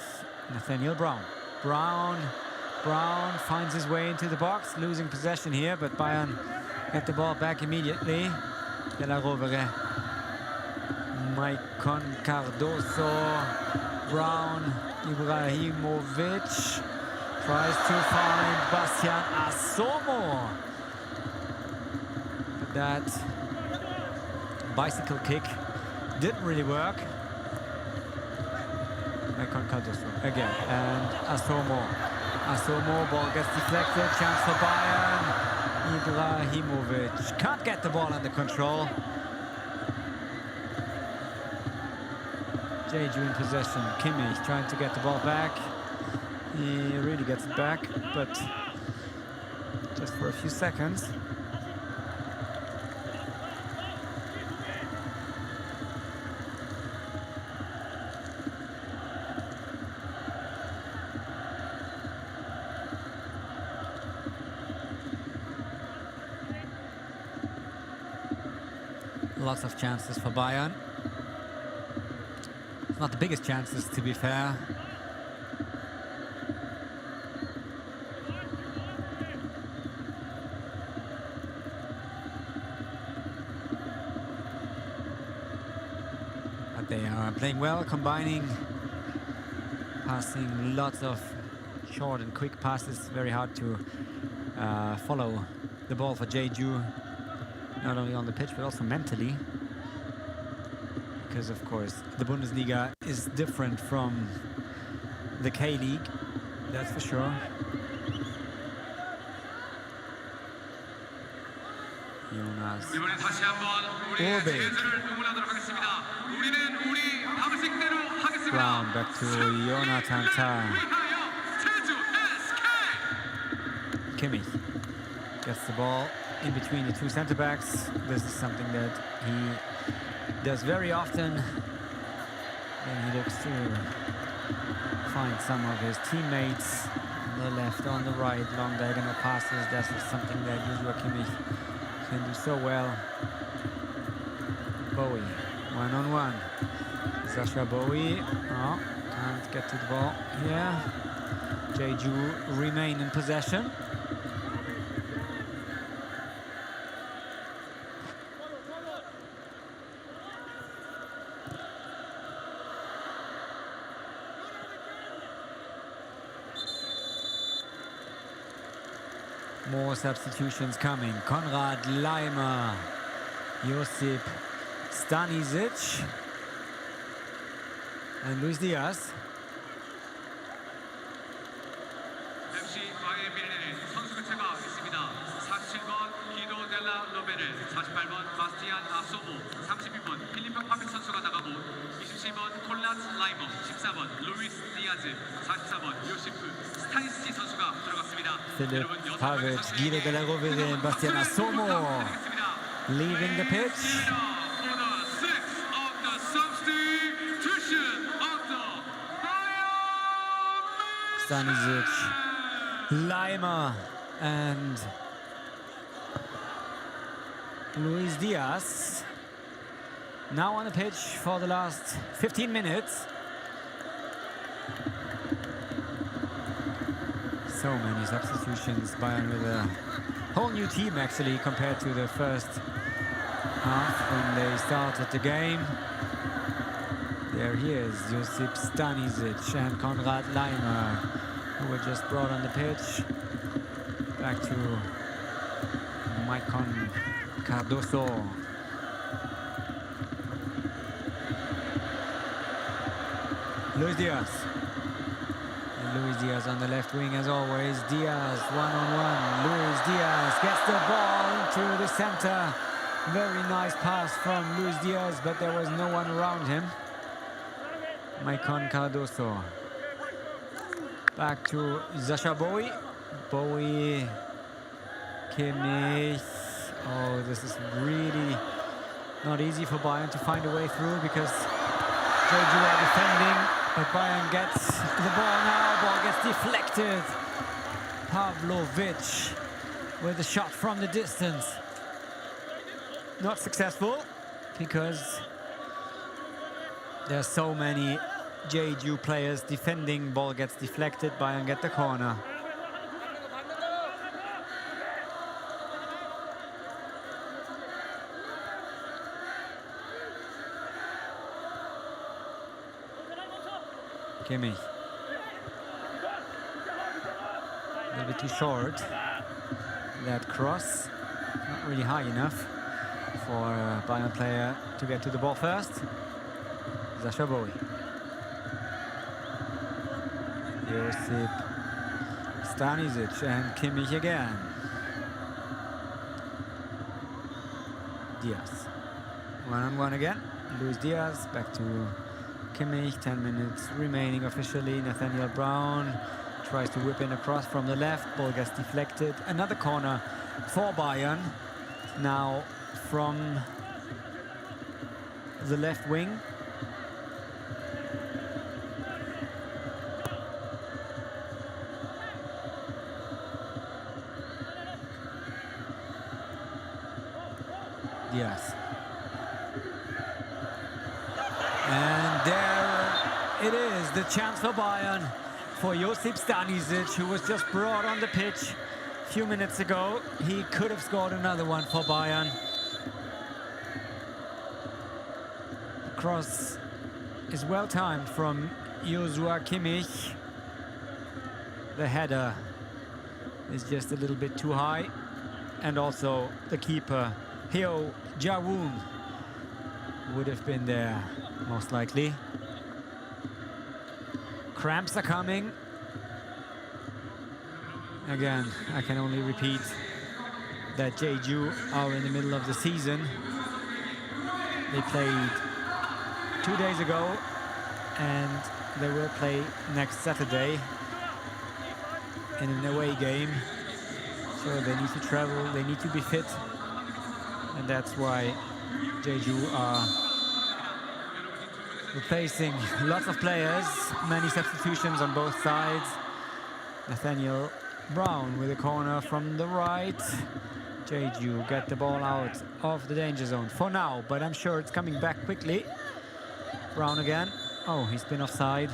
Nathaniel Brown. Brown finds his way into the box, losing possession here, but Bayern get the ball back immediately. De la Rovere, Maicon Cardoso, Brown, Ibrahimovic tries to find Bastian Asomo. But that bicycle kick didn't really work. Maicon Cardoso again, and Asomo, ball gets deflected, chance for Bayern. Ibrahimovic can't get the ball under control. Jeju in possession. Kimmich trying to get the ball back. He really gets it back, but just for a few seconds. Lots of chances for Bayern. Not the biggest chances, to be fair. But they are playing well, combining, passing lots of short and quick passes. Very hard to follow the ball for Jeju, not only on the pitch but also mentally. Because of course the Bundesliga is different from the K-League, that's for sure. Jonas 이번에 다시 한번 우리의 오베. 제주를 응원하도록 하겠습니다. 우리는 우리 방식대로 하겠습니다. Brown back to Jonathan Tah. 위하여 제주 SK. Kimmich gets the ball in between the two center backs. This is something that he does very often. Then he looks to find some of his teammates on the left, on the right, long diagonal passes. That's something that Joshua Kimmich can do so well. Bowie, one-on-one. Sasha Bowie, oh, can't get to the ball here. Jeju remain in possession. More substitutions coming. Konrad Leimer, Josip Stanisic, and Luis Diaz. MC 바이에른 뮌헨에 선수 교체가 있습니다. 47번 기도 델라 로베르, 48번 바스티안 아소모, 32번 필리페 파페 선수가 나가고 27번 콜라츠 라이머, 14번 루이스 디아즈, 44번 요시프 스타니스치 선수가 들어갔습니다. Philipp Pavic, Guido della Rovere, and Bastian Asomo leaving the pitch. Stanisic, Leimer, and Luis Diaz now on the pitch for the last 15 minutes. So many substitutions. Bayern with a whole new team actually compared to the first half when they started the game. There he is, Josip Stanisic and Konrad Leimer, who were just brought on the pitch. Back to Maicon Cardoso. Luis Diaz. Luis Diaz on the left wing as always. Diaz one-on-one. Luis Diaz gets the ball into the center. Very nice pass from Luis Diaz, but there was no one around him. Maicon Cardoso. Back to Sasha Bowie. Bowie. Kimmich. Oh, this is really not easy for Bayern to find a way through because Jeju are defending. But Bayern gets the ball now, ball gets deflected. Pavlovic with a shot from the distance. Not successful because there's so many Jeju players defending, ball gets deflected, Bayern get the corner. Kimmich. A little bit too short. That cross, not really high enough for a Bayern player to get to the ball first. Sasha Bowie. Josip Stanisic and Kimmich again. Diaz. One-on-one again. Luis Diaz back to Kimmich, 10 minutes remaining officially. Nathaniel Brown tries to whip in across from the left. Ball gets deflected. Another corner for Bayern. Now from the left wing. Yes. And there it is, the chance for Bayern, for Josip Stanisic, who was just brought on the pitch a few minutes ago. He could have scored another one for Bayern. The cross is well timed from Joshua Kimmich. The header is just a little bit too high. And also the keeper, Heo Jawoon, would have been there, most likely. Cramps are coming. Again, I can only repeat that Jeju are in the middle of the season. They played 2 days ago, and they will play next Saturday in an away game. So they need to travel, they need to be fit, and that's why Jeju are replacing lots of players, many substitutions on both sides. Nathaniel Brown with a corner from the right. Jeju get the ball out of the danger zone for now, but I'm sure it's coming back quickly. Brown again. Oh, he's been offside.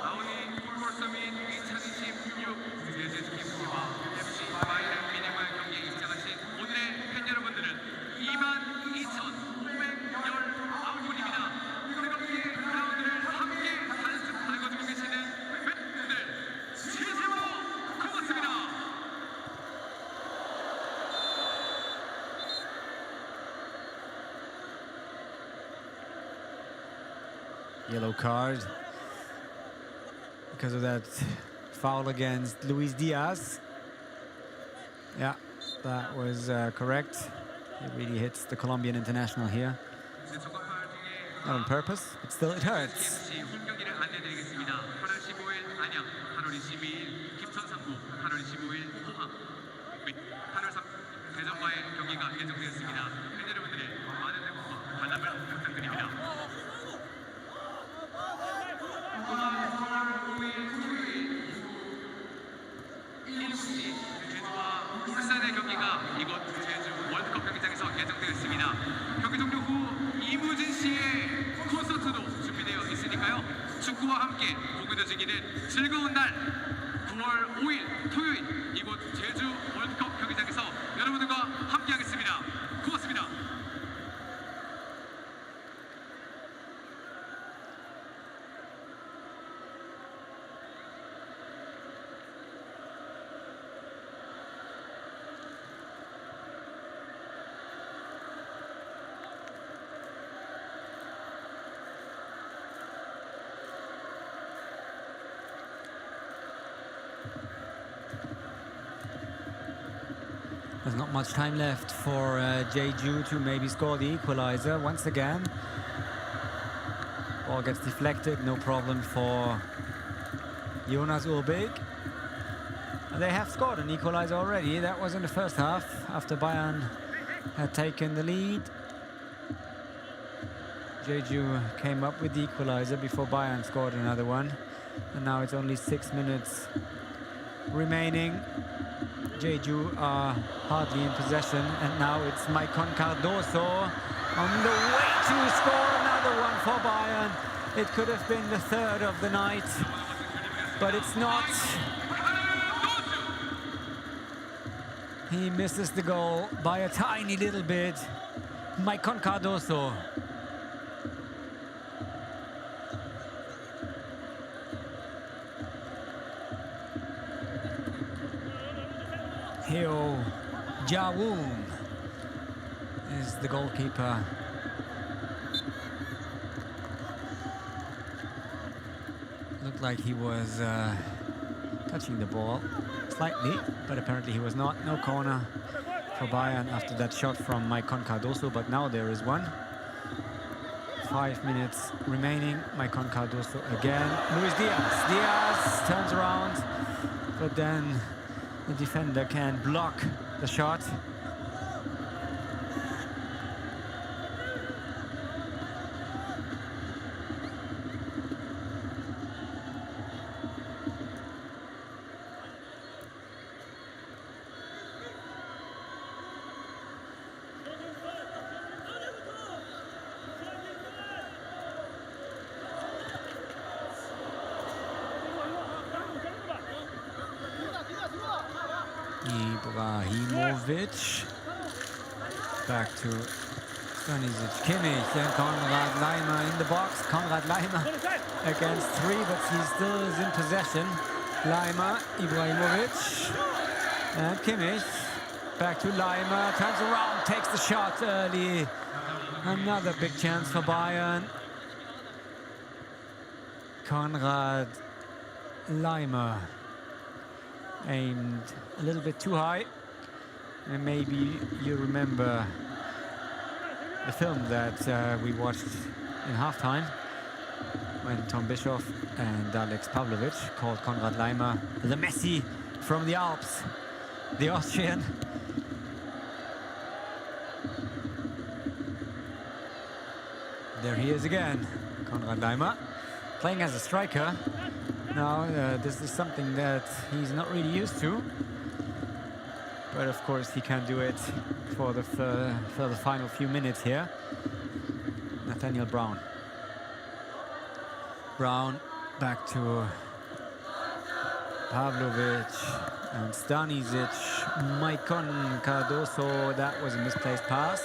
아우디 풋볼 서밋 2026 제주 SK와 FC 바이에른 뮌헨과의 경기에 입장하신 오늘의 팬 여러분들은 22,519분입니다. 뜨겁게 그라운드를 함께 한숨 달궈주고 계시는 팬분들 진심으로 고맙습니다. Yellow card because of that foul against Luis Diaz. Yeah, that was correct. It really hits the Colombian international here. Not on purpose, but still it hurts. PM 홈 경기를 안내드리겠습니다. 8월 15일 안양, 8월 22일 김천상무, 8월 25일 포항, 및 8월 3일 대전과의 경기가 예정되었습니다. 팬 여러분들의 많은 응원과 관람을 부탁드립니다. 또한 8월 5일 토요일 7시 제주와 울산의 경기가 이곳 제주 월드컵 경기장에서 예정되어 있습니다. 경기 종료 후 이무진 씨의 콘서트도 준비되어 있으니까요. 축구와 함께 공연을 즐기는 즐거운 날 9월 5일 토요일 이곳 제주 월드컵 경기장에서 여러분들과 함께하겠습니다. 고맙습니다. There's not much time left for Jeju to maybe score the equalizer once again. Ball gets deflected, no problem for Jonas Urbig. And they have scored an equalizer already. That was in the first half, after Bayern had taken the lead. Jeju came up with the equalizer before Bayern scored another one. And now it's only 6 minutes remaining. Jeju are hardly in possession, and now it's Maicon Cardoso on the way to score another one for Bayern. It could have been the third of the night, but it's not. He misses the goal by a tiny little bit. Maicon Cardoso. Heo Jawoon is the goalkeeper. Looked like he was touching the ball slightly, but apparently he was not. No corner for Bayern after that shot from Maicon Cardoso, but now there is one. 5 minutes remaining. Maicon Cardoso again. Luis Diaz. Diaz turns around, but then the defender can block the shot. Ibrahimovic. Back to Stanisic. Kimmich and Konrad Leimer in the box. Konrad Leimer against 3, but he still is in possession. Leimer, Ibrahimovic, and Kimmich. Back to Leimer, turns around, takes the shot early. Another big chance for Bayern. Konrad Leimer aimed a little bit too high. And maybe you remember the film that we watched in halftime when Tom Bischoff and Alex Pavlovic called Konrad Leimer the Messi from the Alps, the Austrian. There he is again, Konrad Leimer, playing as a striker. Now, this is something that he's not really used to. But of course, he can do it for the final few minutes here. Nathaniel Brown. Brown back to Pavlovic and Stanisic. Maicon Cardoso, that was a misplaced pass.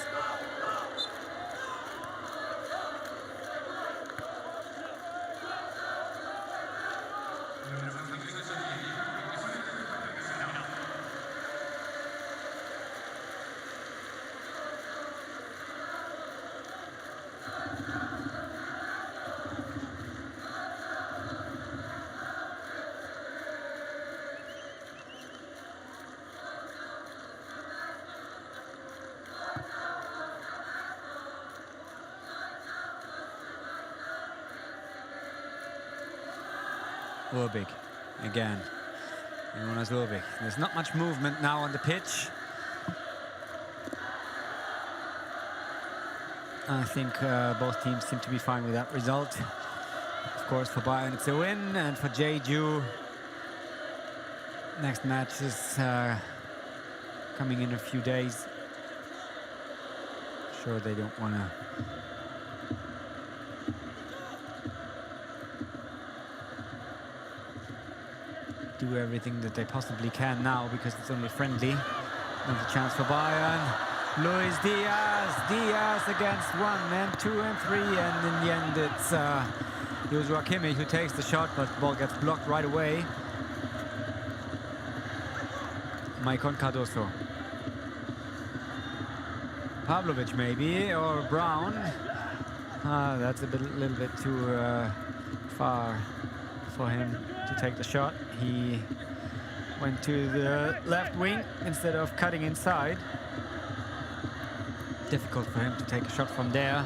Urbik again. Jonas Urbik. There's not much movement now on the pitch. I think both teams seem to be fine with that result. Of course, for Bayern it's a win, and for Jeju, next match is coming in a few days. Sure, they don't want to do everything that they possibly can now because it's only friendly. Another chance for Bayern. Luis Diaz. Diaz against 1 and 2 and 3, and in the end it's Joshua Kimmich who takes the shot, but the ball gets blocked right away. Maicon Cardoso. Pavlovic maybe, or Brown. That's a little bit too far for him to take the shot. He went to the left wing instead of cutting inside. Difficult for him to take a shot from there.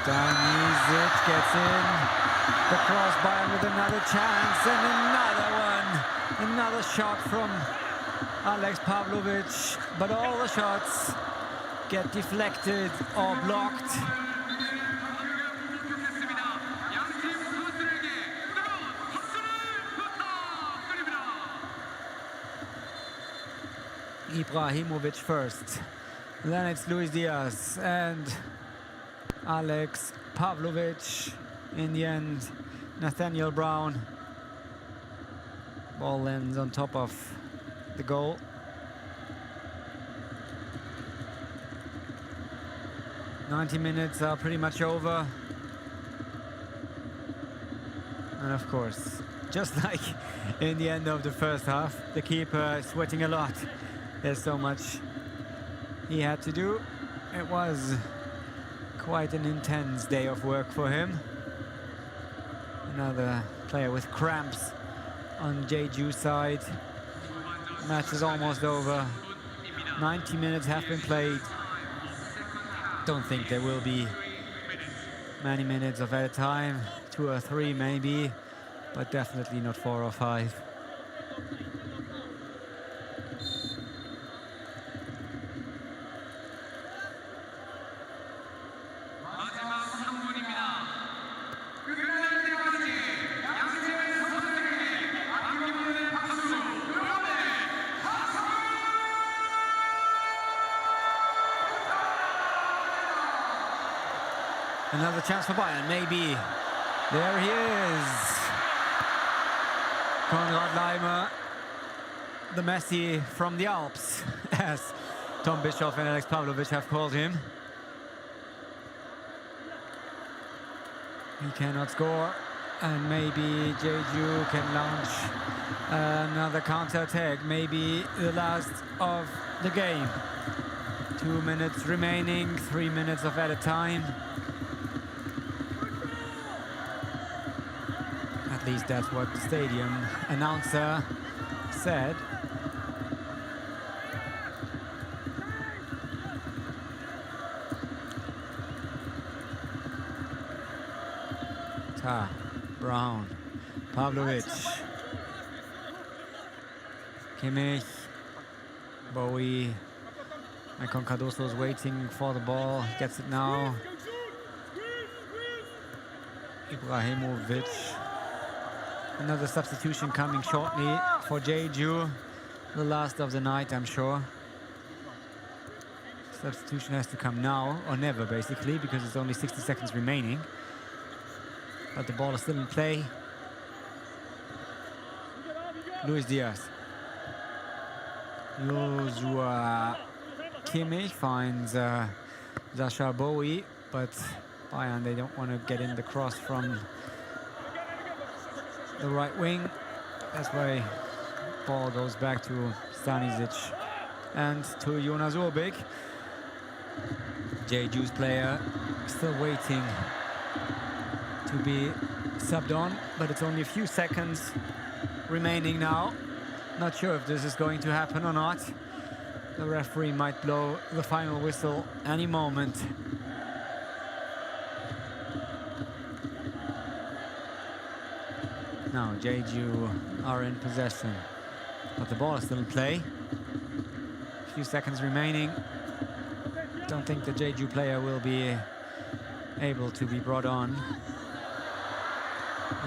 Stanisic gets in. The cross Bayern with another chance, and another one. Another shot from Alex Pavlovic, but all the shots get deflected or blocked. Ibrahimovic first, then it's Luis Diaz and Alex Pavlovic. In the end, Nathaniel Brown. Ball lands on top of the goal. "90 minutes are pretty much over. And of course, just like in the end of the first half, the keeper is sweating a lot. There's so much he had to do. It was quite an intense day of work for him. Another player with cramps on Jeju side. Match is almost over. 90 minutes have been played. Don't think there will be many minutes of added time. 2 or 3 maybe, but definitely not 4 or 5. Another chance for Bayern, maybe. There he is. Konrad Laimer, the Messi from the Alps, as Tom Bischoff and Alex Pavlovic have called him. He cannot score, and maybe Jeju can launch another counter-attack, maybe the last of the game. 2 minutes remaining, 3 minutes of added time. At least that's what the stadium announcer said. Brown, Pavlovic, Kimmich, Bowie, Maicon Cardoso is waiting for the ball, gets it now. Ibrahimovic. Another substitution coming shortly for Jeju. The last of the night, I'm sure. Substitution has to come now or never, basically, because it's only 60 seconds remaining. But the ball is still in play. Luis Diaz. Joshua Kimmich finds Sasha Bowie, but Bayern, they don't want to get in the cross from the right wing. That's why ball goes back to Stanisic and to Jonas Urbik. Jeju's player still waiting to be subbed on, but it's only a few seconds remaining now. Not sure if this is going to happen or not. The referee might blow the final whistle any moment. Now Jeju are in possession, but the ball is still in play. A few seconds remaining. Don't think the Jeju player will be able to be brought on.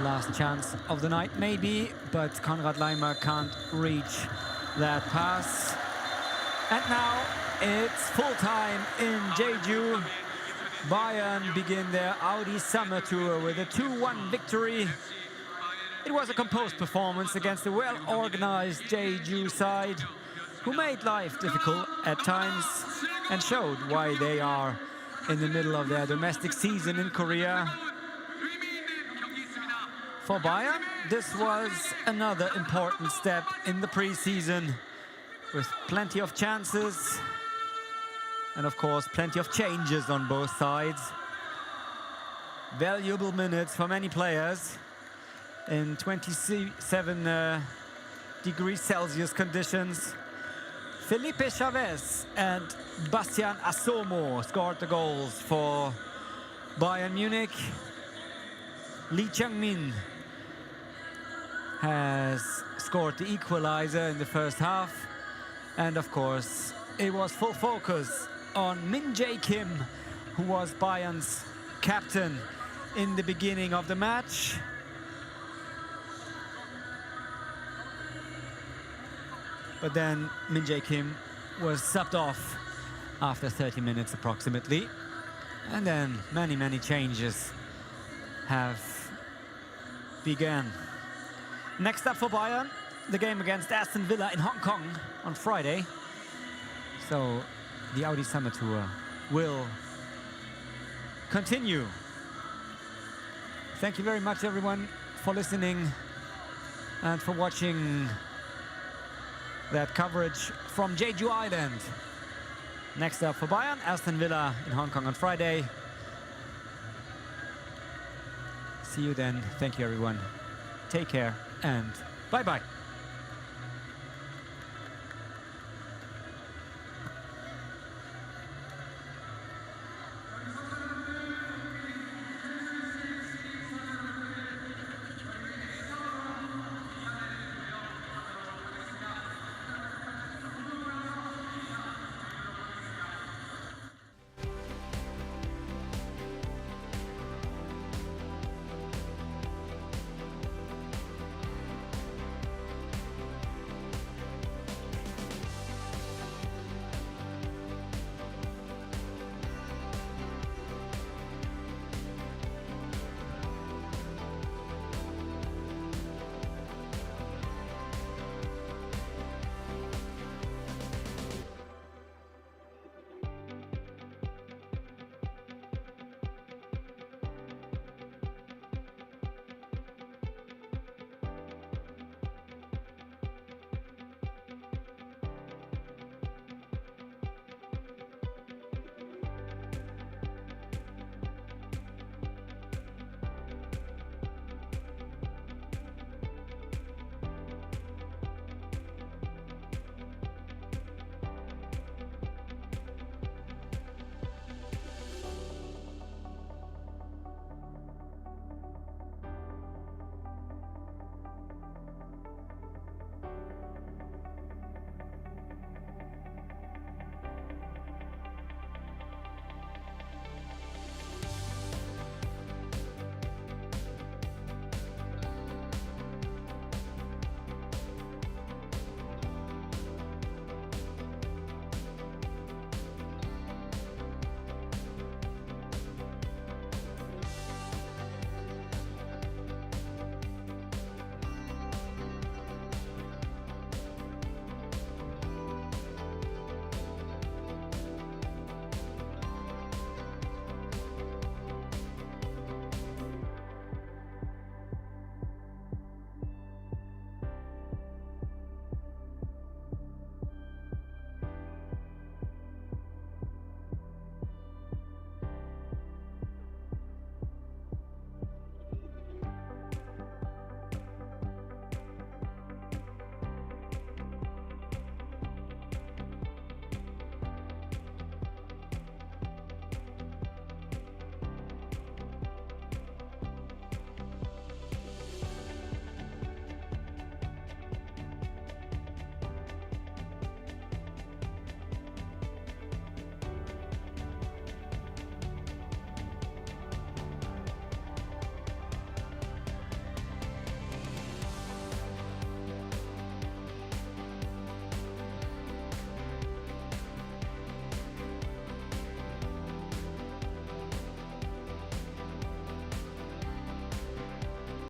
Last chance of the night maybe, but Konrad Laimer can't reach that pass. And now it's full time in Jeju. Bayern begin their Audi Summer Tour with a 2-1 victory. It was a composed performance against a well-organized Jeju side who made life difficult at times and showed why they are in the middle of their domestic season in Korea. For Bayern, this was another important step in the preseason with plenty of chances and of course plenty of changes on both sides. Valuable minutes for many players in 27 degrees Celsius conditions. Felipe Chavez and Bastian Asomo scored the goals for Bayern Munich. Lee Chang-min has scored the equalizer in the first half. And of course, it was full focus on Min Jae Kim, who was Bayern's captain in the beginning of the match. But then Min Jae Kim was subbed off after 30 minutes approximately. And then many changes have begun. Next up for Bayern, the game against Aston Villa in Hong Kong on Friday. So the Audi Summer Tour will continue. Thank you very much everyone for listening and for watching that coverage from Jeju Island. Next up for Bayern, Aston Villa in Hong Kong on Friday. See you then. Thank you, everyone. Take care and bye-bye.